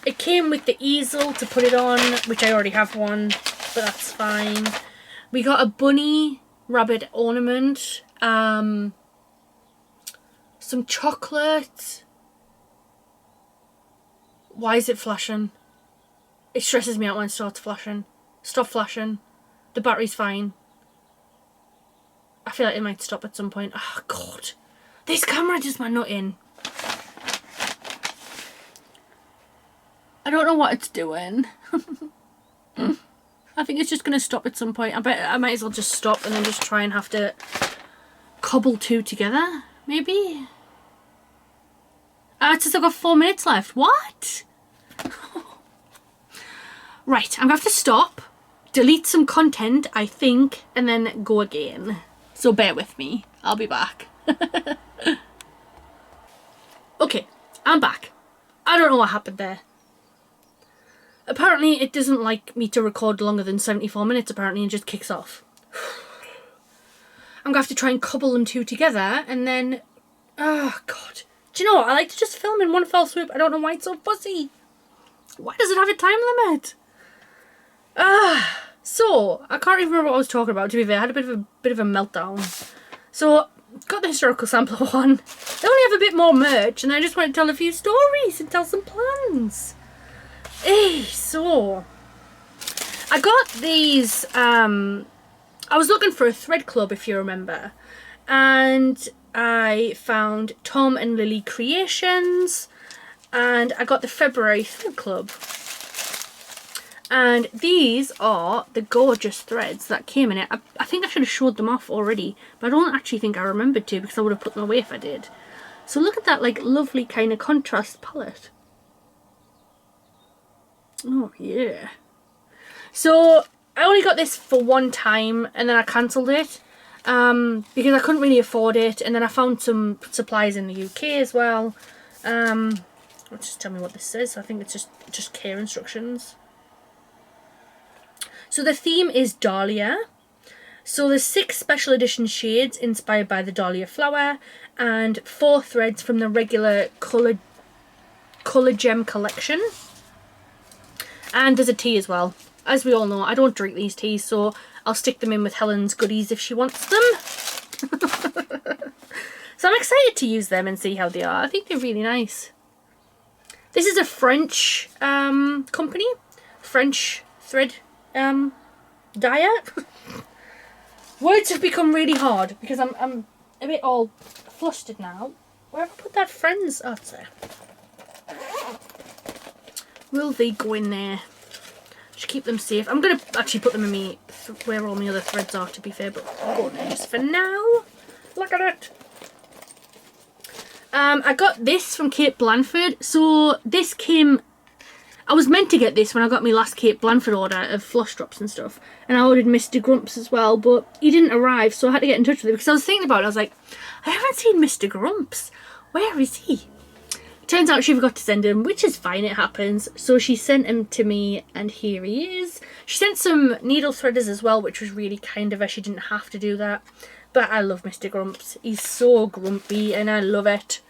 It came with the easel to put it on, which I already have one, but that's fine. We got a bunny rabbit ornament, some chocolate. Why is it flashing? It stresses me out when it starts flashing. Stop flashing. The battery's fine. I feel like it might stop at some point. Oh god. This camera does my nut in. I don't know what it's doing. I think it's just going to stop at some point. I bet I might as well just stop and then just try and have to cobble two together, maybe? It's still got 4 minutes left. What? Right, I'm going to have to stop, delete some content, I think, and then go again. So bear with me. I'll be back. Okay, I'm back. I don't know what happened there. Apparently it doesn't like me to record longer than 74 minutes apparently, and just kicks off. I'm going to have to try and cobble them two together, and then... Oh, God. Do you know what? I like to just film in one fell swoop. I don't know why it's so fussy. Why does it have a time limit? So, I can't even remember what I was talking about, to be fair. I had a bit of a meltdown. So, got the Historical Sampler one. They only have a bit more merch, and I just want to tell a few stories and tell some plans. So, I got these, I was looking for a thread club, if you remember, and I found Tom and Lily Creations, and I got the February thread club. And these are the gorgeous threads that came in it. I think I should have showed them off already, but I don't actually think I remembered to, because I would have put them away if I did. So look at that, like, lovely kind of contrast palette. Oh yeah. So I only got this for one time, and then I cancelled it because I couldn't really afford it, and then I found some supplies in the UK as well. Just tell me what this says. I think it's just care instructions. So the theme is Dahlia. So there's 6 special edition shades inspired by the Dahlia flower, and 4 threads from the regular colour gem collection. And there's a tea as well. As we all know, I don't drink these teas, so I'll stick them in with Helen's goodies if she wants them. So I'm excited to use them and see how they are. I think they're really nice. This is a French company. French thread dyer. Words have become really hard because I'm a bit all flustered now. Where have I put that friends? Oh, it's there. Will they go in there? Just keep them safe. I'm going to actually put them in me where all my other threads are, to be fair, but I'll go in there just for now. Look at it. I got this from Kate Blanford. So this came... I was meant to get this when I got my last Kate Blanford order of floss drops and stuff. And I ordered Mr. Grumps as well, but he didn't arrive, so I had to get in touch with him because I was thinking about it. I was like, I haven't seen Mr. Grumps. Where is he? Turns out she forgot to send him, which is fine, it happens. So she sent him to me, and here he is. She sent some needle threaders as well, which was really kind of her. She didn't have to do that. But I love Mr. Grumps. He's so grumpy, and I love it.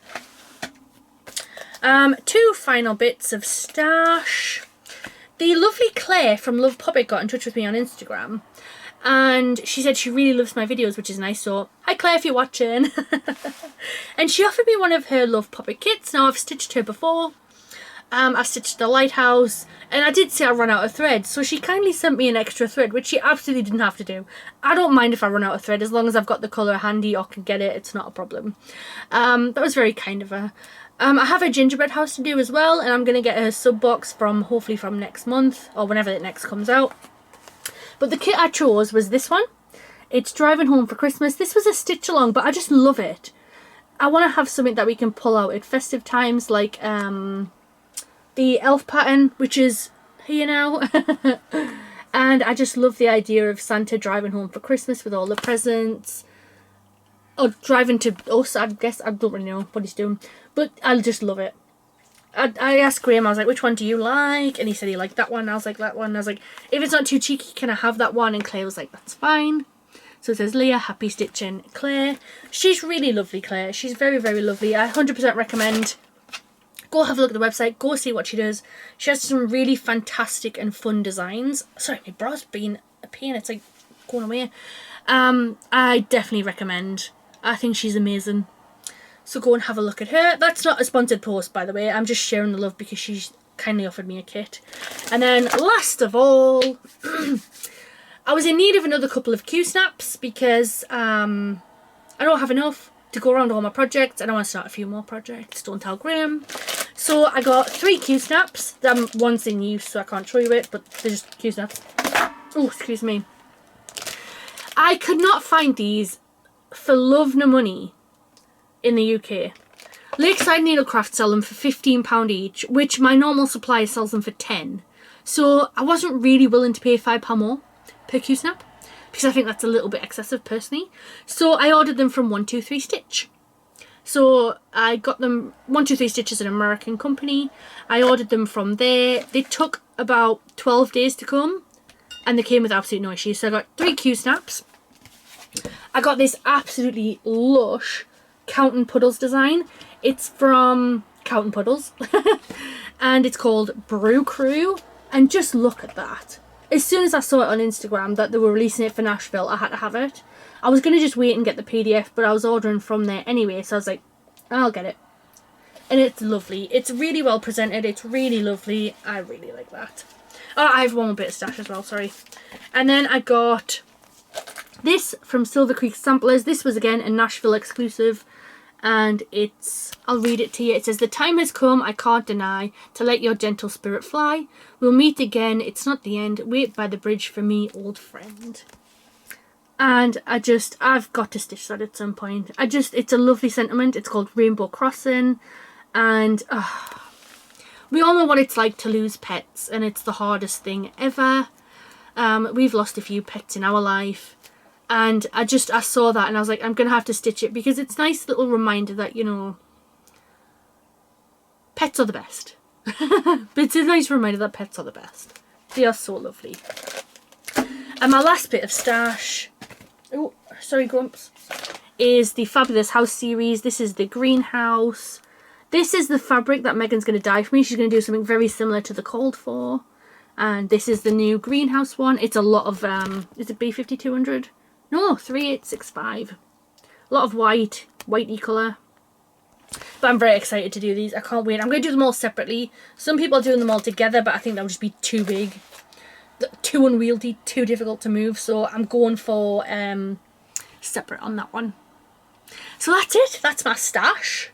Two final bits of stash. The lovely Claire from Love Puppet got in touch with me on Instagram. And she said she really loves my videos, which is nice. So, hi Claire if you're watching. And she offered me one of her Love Puppet kits. Now, I've stitched her before. I've stitched the lighthouse. And I did say I run out of thread. So she kindly sent me an extra thread, which she absolutely didn't have to do. I don't mind if I run out of thread. As long as I've got the colour handy or can get it, it's not a problem. That was very kind of her. I have a gingerbread house to do as well. And I'm going to get her sub box from, hopefully from next month. Or whenever it next comes out. But the kit I chose was this one. It's Driving Home for Christmas. This was a stitch along, but I just love it. I want to have something that we can pull out at festive times, like the elf pattern, which is here now. And I just love the idea of Santa driving home for Christmas with all the presents. Or driving to us, I guess. I don't really know what he's doing. But I just love it. I asked Graham, I was like, which one do you like? And he said he liked that one. I was like, that one. I was like, if it's not too cheeky, can I have that one? And Claire was like, that's fine. So it says, Leah, happy stitching, Claire. She's really lovely, Claire. She's very, very lovely. I 100% recommend. Go have a look at the website. Go see what she does. She has some really fantastic and fun designs. Sorry, my bra's being a pain. It's like going away. I definitely recommend. I think she's amazing. So go and have a look at her. That's not a sponsored post, by the way. I'm just sharing the love because she's kindly offered me a kit. And then last of all, I was in need of another couple of Q-snaps because I don't have enough to go around all my projects and I want to start a few more projects. Don't tell Graham. So I got 3 Q-snaps. One's in use, so I can't show you it, but they're just Q-snaps. Oh, excuse me. I could not find these for love nor money in the UK. Lakeside Needlecraft sell them for £15 each, which my normal supplier sells them for 10. So I wasn't really willing to pay £5 more per Q-snap because I think that's a little bit excessive personally. So I ordered them from 123 Stitch. So I got them, 123 Stitch is an American company. I ordered them from there. They took about 12 days to come and they came with absolutely no issues. So I got 3 Q-snaps. I got this absolutely lush Counting Puddles design. It's from Counting Puddles and it's called Brew Crew, and just look at that. As soon as I saw it on Instagram that they were releasing it for Nashville, I had to have it. I was going to just wait and get the PDF, but I was ordering from there anyway, so I was like, I'll get it. And it's lovely. It's really well presented. It's really lovely. I really like that. Oh, I have one more bit of stash as well, sorry. And then I got this from Silver Creek Samplers. This was again a Nashville exclusive. And it's, I'll read it to you. It says, the time has come, I can't deny, to let your gentle spirit fly. We'll meet again, it's not the end. Wait by the bridge for me, old friend. And I've got to stitch that at some point. It's a lovely sentiment. It's called Rainbow Crossing. And we all know what it's like to lose pets. And it's the hardest thing ever. We've lost a few pets in our life. And I saw that and I was like, I'm going to have to stitch it because it's a nice little reminder that, you know, pets are the best. But it's a nice reminder that pets are the best. They are so lovely. And my last bit of stash, oh, sorry Grumps, is the Fabulous House series. This is the greenhouse. This is the fabric that Megan's going to dye for me. She's going to do something very similar to the Called For. And this is the new greenhouse one. It's a lot of, is it B5200? No, 3865. A lot of white, whitey colour. But I'm very excited to do these. I can't wait. I'm going to do them all separately. Some people are doing them all together, but I think that would just be too big. Too unwieldy, too difficult to move. So I'm going for separate on that one. So that's it. That's my stash.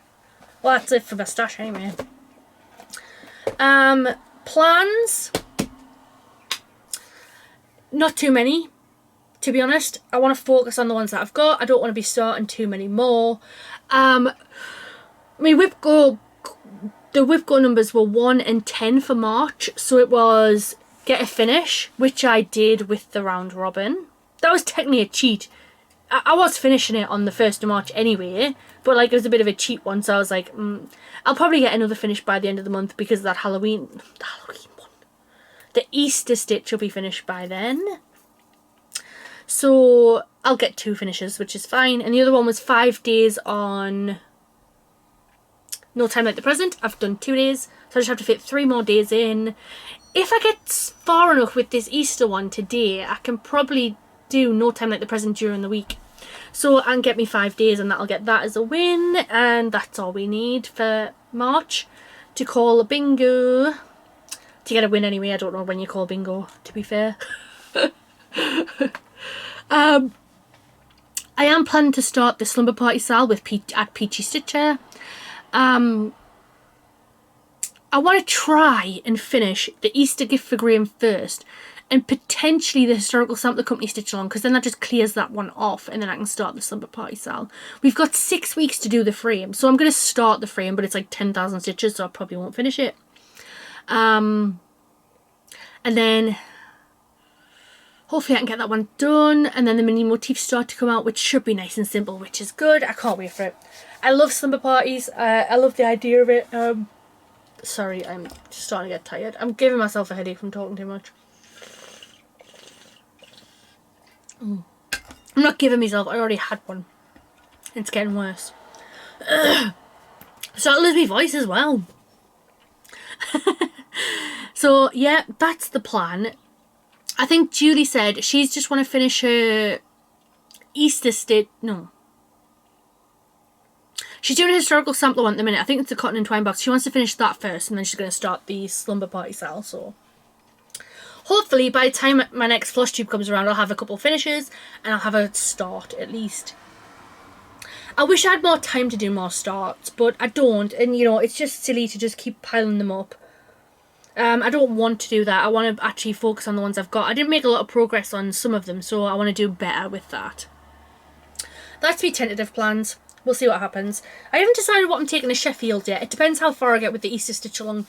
Well, that's it for my stash anyway. Plans. Not too many, to be honest. I want to focus on the ones that I've got. I don't want to be starting too many more. I mean, the WIP Go numbers were 1 and 10 for March. So it was get a finish, which I did with the round robin. That was technically a cheat. I was finishing it on the 1st of March anyway, but like it was a bit of a cheat one, so I was like, I'll probably get another finish by the end of the month because of that Halloween one. The Easter stitch will be finished by then. So I'll get 2 finishes, which is fine. And the other one was 5 days on No Time Like the Present. I've done 2 days, so I just have to fit 3 more days in. If I get far enough with this Easter one today, I can probably do No Time Like the Present during the week. So I can get me 5 days and that'll get that as a win. And that's all we need for March to call a bingo. To get a win anyway. I don't know when you call bingo, to be fair. I am planning to start the slumber party sale with at Peachy Stitcher. I want to try and finish the Easter gift for Graham first, and potentially the Historical Sampler Company stitch along, because then that just clears that one off and then I can start the slumber party sale. We've got 6 weeks to do the frame, so I'm going to start the frame, but it's like 10,000 stitches, so I probably won't finish it. And then hopefully I can get that one done, and then the mini motifs start to come out, which should be nice and simple, which is good. I can't wait for it. I love slumber parties. I love the idea of it. Sorry, I'm starting to get tired. I'm giving myself a headache from talking too much. I'm not giving myself, I already had one. It's getting worse. So I'll lose my voice as well. So yeah, that's the plan. I think Julie said she's just want to finish her Easter stitch. No. She's doing a Historical Sampler one at the minute. I think it's a cotton and twine box. She wants to finish that first and then she's going to start the slumber party sale. So hopefully by the time my next Floss Tube comes around, I'll have a couple finishes and I'll have a start at least. I wish I had more time to do more starts, but I don't. And you know, it's just silly to just keep piling them up. I don't want to do that. I want to actually focus on the ones I've got. I didn't make a lot of progress on some of them, so I want to do better with that. That's my tentative plans. We'll see what happens. I haven't decided what I'm taking to Sheffield yet. It depends how far I get with the Easter stitch along.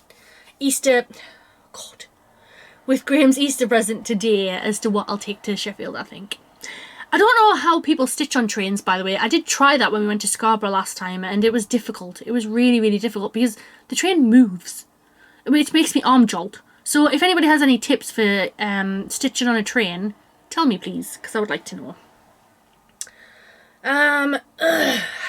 With Graham's Easter present today as to what I'll take to Sheffield, I think. I don't know how people stitch on trains, by the way. I did try that when we went to Scarborough last time, and it was difficult. It was really, really difficult because the train moves, which makes me arm jolt. So if anybody has any tips for stitching on a train, tell me please, because I would like to know. I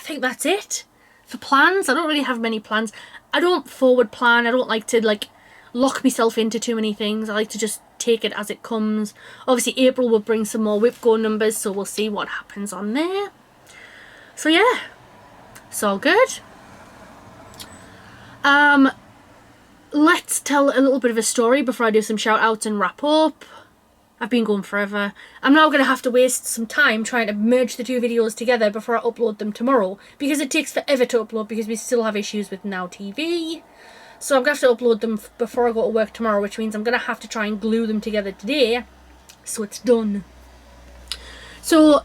think that's it for plans. I don't really have many plans. I don't forward plan. I don't like to like lock myself into too many things. I like to just take it as it comes. Obviously April will bring some more WIP Go numbers, so we'll see what happens on there. So yeah, it's all good. Let's tell a little bit of a story before I do some shout outs and wrap up. I've been going forever. I'm now going to have to waste some time trying to merge the 2 videos together before I upload them tomorrow, because it takes forever to upload because we still have issues with Now TV. So I'm going to have to upload them before I go to work tomorrow, which means I'm going to have to try and glue them together today so it's done. So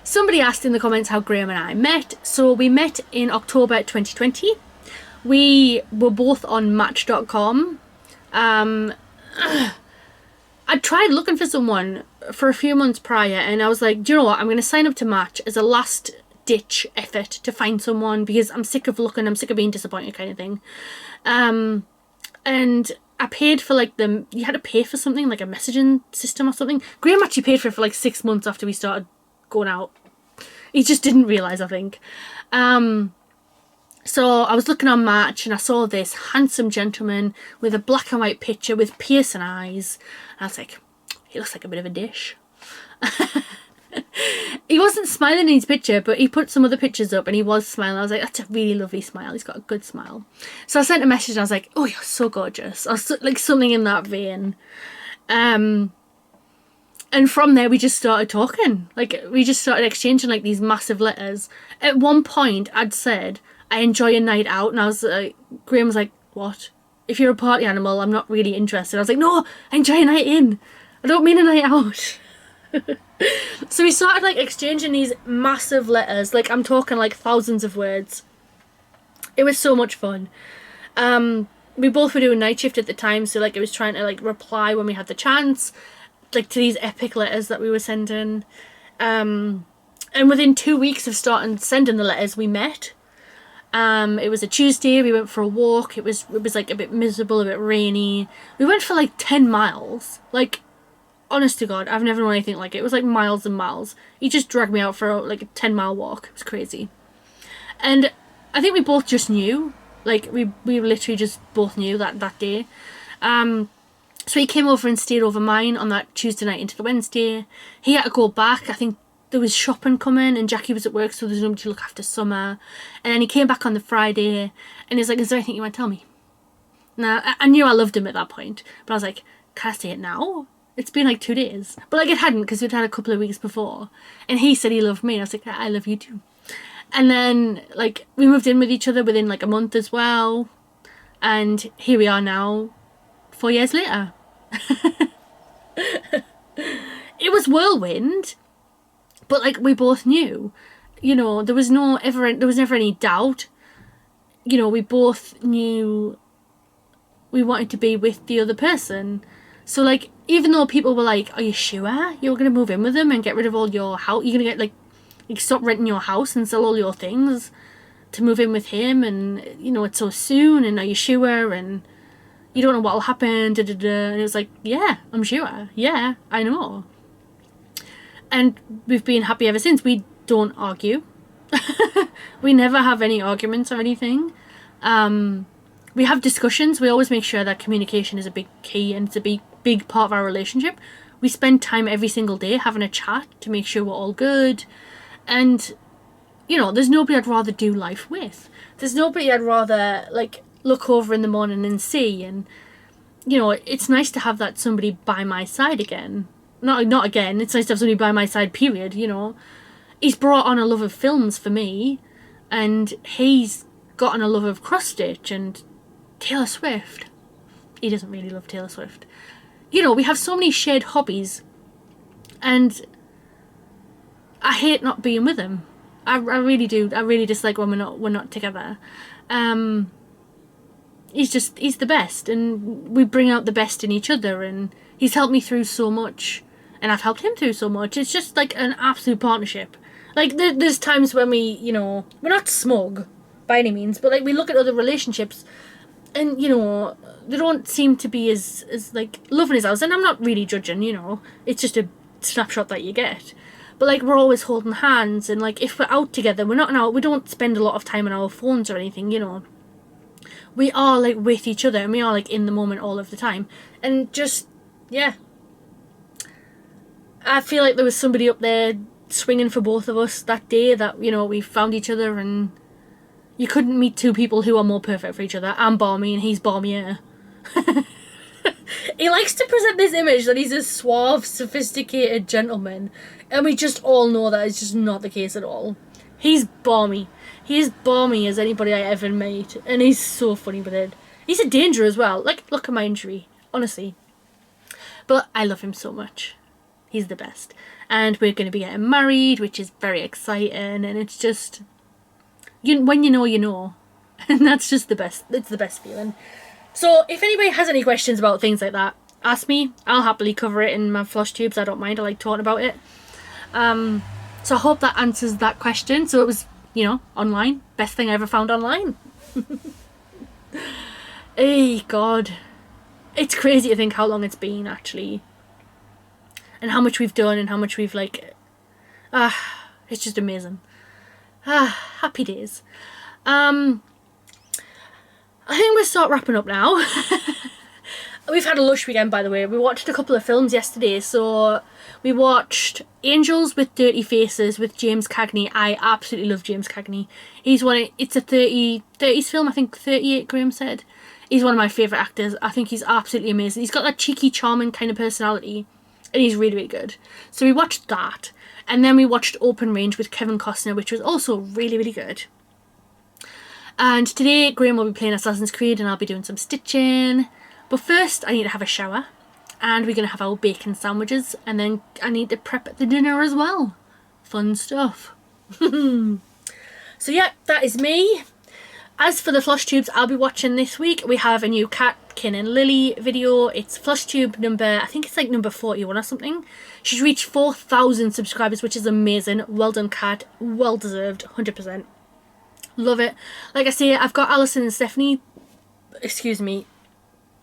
somebody asked in the comments how Graham and I met. So we met in October 2020. We were both on Match.com. I tried looking for someone for a few months prior, and I was like, do you know what, I'm going to sign up to Match as a last ditch effort to find someone, because I'm sick of looking, I'm sick of being disappointed kind of thing. And I paid for like you had to pay for something like a messaging system or something. Graham actually paid for it for like 6 months after we started going out. He just didn't realise, I think. So I was looking on Match and I saw this handsome gentleman with a black and white picture with piercing eyes. And I was like, he looks like a bit of a dish. He wasn't smiling in his picture, but he put some other pictures up and he was smiling. I was like, that's a really lovely smile. He's got a good smile. So I sent a message and I was like, oh, you're so gorgeous. Or so, like something in that vein. And from there, we just started talking. Like, we just started exchanging like these massive letters. At one point, I'd said, I enjoy a night out. And I was like, Graham was like, what? If you're a party animal, I'm not really interested. I was like, no, I enjoy a night in. I don't mean a night out. So we started like exchanging these massive letters, like I'm talking like thousands of words. It was so much fun. We both were doing night shift at the time, so like it was trying to like reply when we had the chance, like to these epic letters that we were sending. And within 2 weeks of starting sending the letters, we met. It was a Tuesday. We went for a walk. It was like a bit miserable, a bit rainy. We went for like 10 miles. Like, honest to God, I've never known anything like it. It was like miles and miles. He just dragged me out for like a 10-mile walk. It was crazy. And I think we both just knew. Like, we literally just both knew that day. So he came over and stayed over mine on that Tuesday night into the Wednesday. He had to go back. I think there was shopping coming and Jackie was at work, so there's nobody to look after Summer. And then he came back on the Friday and he's like, is there anything you want to tell me? Now, I knew I loved him at that point. But I was like, can I say it now? It's been like 2 days. But like it hadn't, because we'd had a couple of weeks before. And he said he loved me. And I was like, I love you too. And then like we moved in with each other within like a month as well. And here we are now, 4 years later. It was whirlwind. But like we both knew. You know, there was never any doubt. You know, we both knew we wanted to be with the other person. So like, even though people were like, are you sure you're going to move in with him and get rid of all your house? You're going to get like, stop renting your house and sell all your things to move in with him, and you know, it's so soon, and are you sure? And you don't know what'll happen, da da da. And it was like, yeah, I'm sure. Yeah, I know. And we've been happy ever since. We don't argue. We never have any arguments or anything. We have discussions. We always make sure that communication is a big key and it's a big part of our relationship. We spend time every single day having a chat to make sure we're all good. And, you know, there's nobody I'd rather do life with. There's nobody I'd rather, like, look over in the morning and see. And, you know, it's nice to have that somebody by my side again. Not again. It's nice to have somebody by my side, period, you know. He's brought on a love of films for me. And he's gotten a love of cross-stitch and Taylor Swift. He doesn't really love Taylor Swift. You know, we have so many shared hobbies. And I hate not being with him. I really do. I really dislike when we're not together. He's the best, and we bring out the best in each other, and he's helped me through so much, and I've helped him through so much. It's just like an absolute partnership. Like there's times when we, you know, we're not smug by any means, but like we look at other relationships, and you know, they don't seem to be as like loving as ours. And I'm not really judging, you know, it's just a snapshot that you get. But like we're always holding hands, and like if we're out together, we don't spend a lot of time on our phones or anything, you know. We are like with each other, and we are like in the moment all of the time. And just, yeah, I feel like there was somebody up there swinging for both of us that day, that, you know, we found each other, and you couldn't meet two people who are more perfect for each other. I'm balmy and he's balmier. He likes to present this image that he's a suave, sophisticated gentleman, and we just all know that is just not the case at all. He's balmy. He's balmy as anybody I ever met, and he's so funny with it. He's a danger as well. Like, look at my injury, honestly. But I love him so much. He's the best. And we're going to be getting married, which is very exciting, and it's just, when you know, you know. And that's just the best. It's the best feeling. So if anybody has any questions about things like that, ask me. I'll happily cover it in my Floss Tubes. I don't mind. I like talking about it. So I hope that answers that question. So it was, you know, online. Best thing I ever found online. Hey, God. It's crazy to think how long it's been, actually. And how much we've done and how much we've, like... it's just amazing. Happy days. I think we'll start wrapping up now. We've had a lush weekend, by the way. We watched a couple of films yesterday. So we watched Angels with Dirty Faces with James Cagney. I absolutely love James Cagney. He's it's a 30s film, I think 38 Graham said. He's one of my favourite actors. I think he's absolutely amazing. He's got that cheeky, charming kind of personality. And he's really, really good. So we watched that. And then we watched Open Range with Kevin Costner, which was also really, really good. And today Graham will be playing Assassin's Creed and I'll be doing some stitching. But first I need to have a shower. And we're going to have our bacon sandwiches. And then I need to prep the dinner as well. Fun stuff. So yeah, that is me. As for the Floss Tubes I'll be watching this week, we have a new Kat, Kin and Lily video. It's Floss Tube number, I think it's like number 41 or something. She's reached 4,000 subscribers, which is amazing. Well done, Kat. Well deserved, 100%. Love it. Like I say, I've got Alison and Stephanie, excuse me,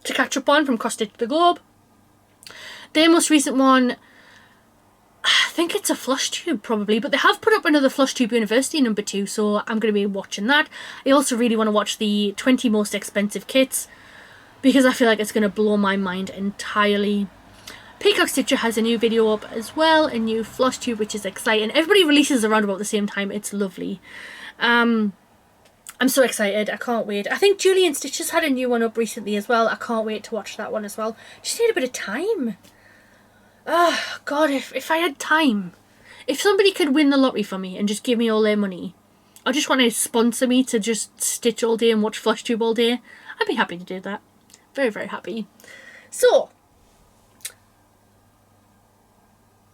to catch up on from Cross Stitch the Globe. Their most recent one, I think it's a Floss Tube probably, but they have put up another Floss Tube University number 2, so I'm going to be watching that. I also really want to watch the 20 most expensive kits because I feel like it's going to blow my mind entirely. Peacock Stitcher has a new video up as well, a new Floss Tube, which is exciting. Everybody releases around about the same time. It's lovely. I'm so excited. I can't wait. I think Julian Stitches had a new one up recently as well. I can't wait to watch that one as well. Just need a bit of time. Oh, God, if I had time. If somebody could win the lottery for me and just give me all their money, I just want to sponsor me to just stitch all day and watch FlossTube all day, I'd be happy to do that. Very, very happy. So,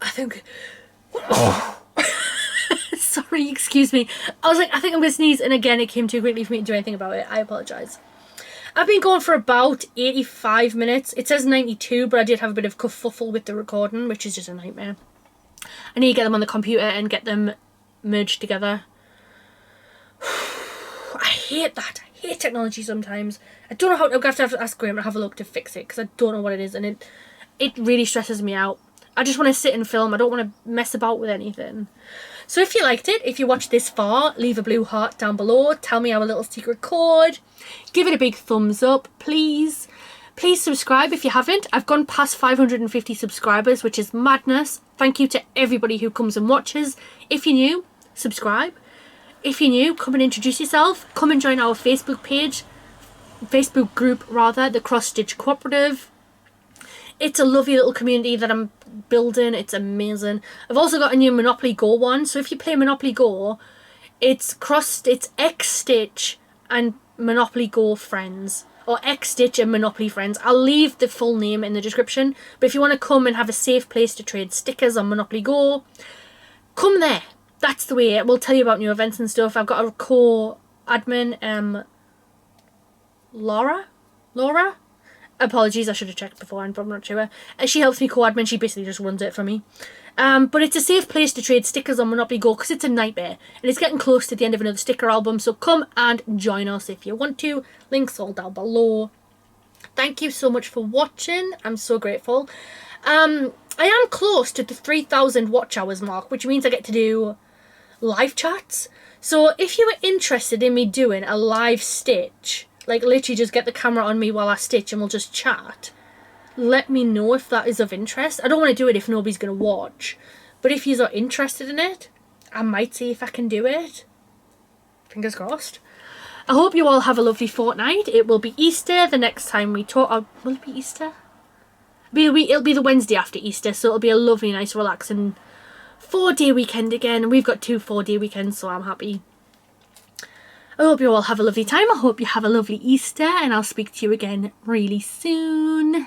I think... Sorry, excuse me. I was like, I think I'm going to sneeze, and again, it came too quickly for me to do anything about it. I apologise. I've been going for about 85 minutes. It says 92, but I did have a bit of kerfuffle with the recording, which is just a nightmare. I need to get them on the computer and get them merged together. I hate that. I hate technology sometimes. I don't know how... I'm going to have to ask Graham to have a look to fix it, because I don't know what it is, and it really stresses me out. I just want to sit and film. I don't want to mess about with anything. So if you liked it, if you watched this far, leave a blue heart down below. Tell me our little secret code. Give it a big thumbs up, please. Please subscribe if you haven't. I've gone past 550 subscribers, which is madness. Thank you to everybody who comes and watches. If you're new, subscribe. If you're new, come and introduce yourself. Come and join our Facebook page. Facebook group, rather. The Cross Stitch Cooperative. It's a lovely little community that I'm building. It's amazing. I've also got a new Monopoly Go one. So if you play Monopoly Go, it's X-Stitch and Monopoly Go friends. Or X-Stitch and Monopoly friends. I'll leave the full name in the description. But if you want to come and have a safe place to trade stickers on Monopoly Go, come there. That's the way. We'll tell you about new events and stuff. I've got a co-admin, Laura? Apologies, I should have checked beforehand, but I'm not sure. She helps me co-admin. She basically just runs it for me. But it's a safe place to trade stickers on Monopoly Go because it's a nightmare. And it's getting close to the end of another sticker album. So come and join us if you want to. Links all down below. Thank you so much for watching. I'm so grateful. I am close to the 3,000 watch hours mark, which means I get to do live chats. So if you were interested in me doing a live stitch, like literally just get the camera on me while I stitch and we'll just chat, let me know if that is of interest. I don't want to do it if nobody's going to watch. But if you are interested in it, I might see if I can do it. Fingers crossed. I hope you all have a lovely fortnight. It will be Easter the next time we talk. Will it be Easter? It'll be the Wednesday after Easter, so it'll be a lovely, nice, relaxing 4-day weekend again. We've got 2 4-day weekends, so I'm happy. I hope you all have a lovely time. I hope you have a lovely Easter, and I'll speak to you again really soon.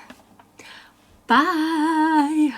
Bye.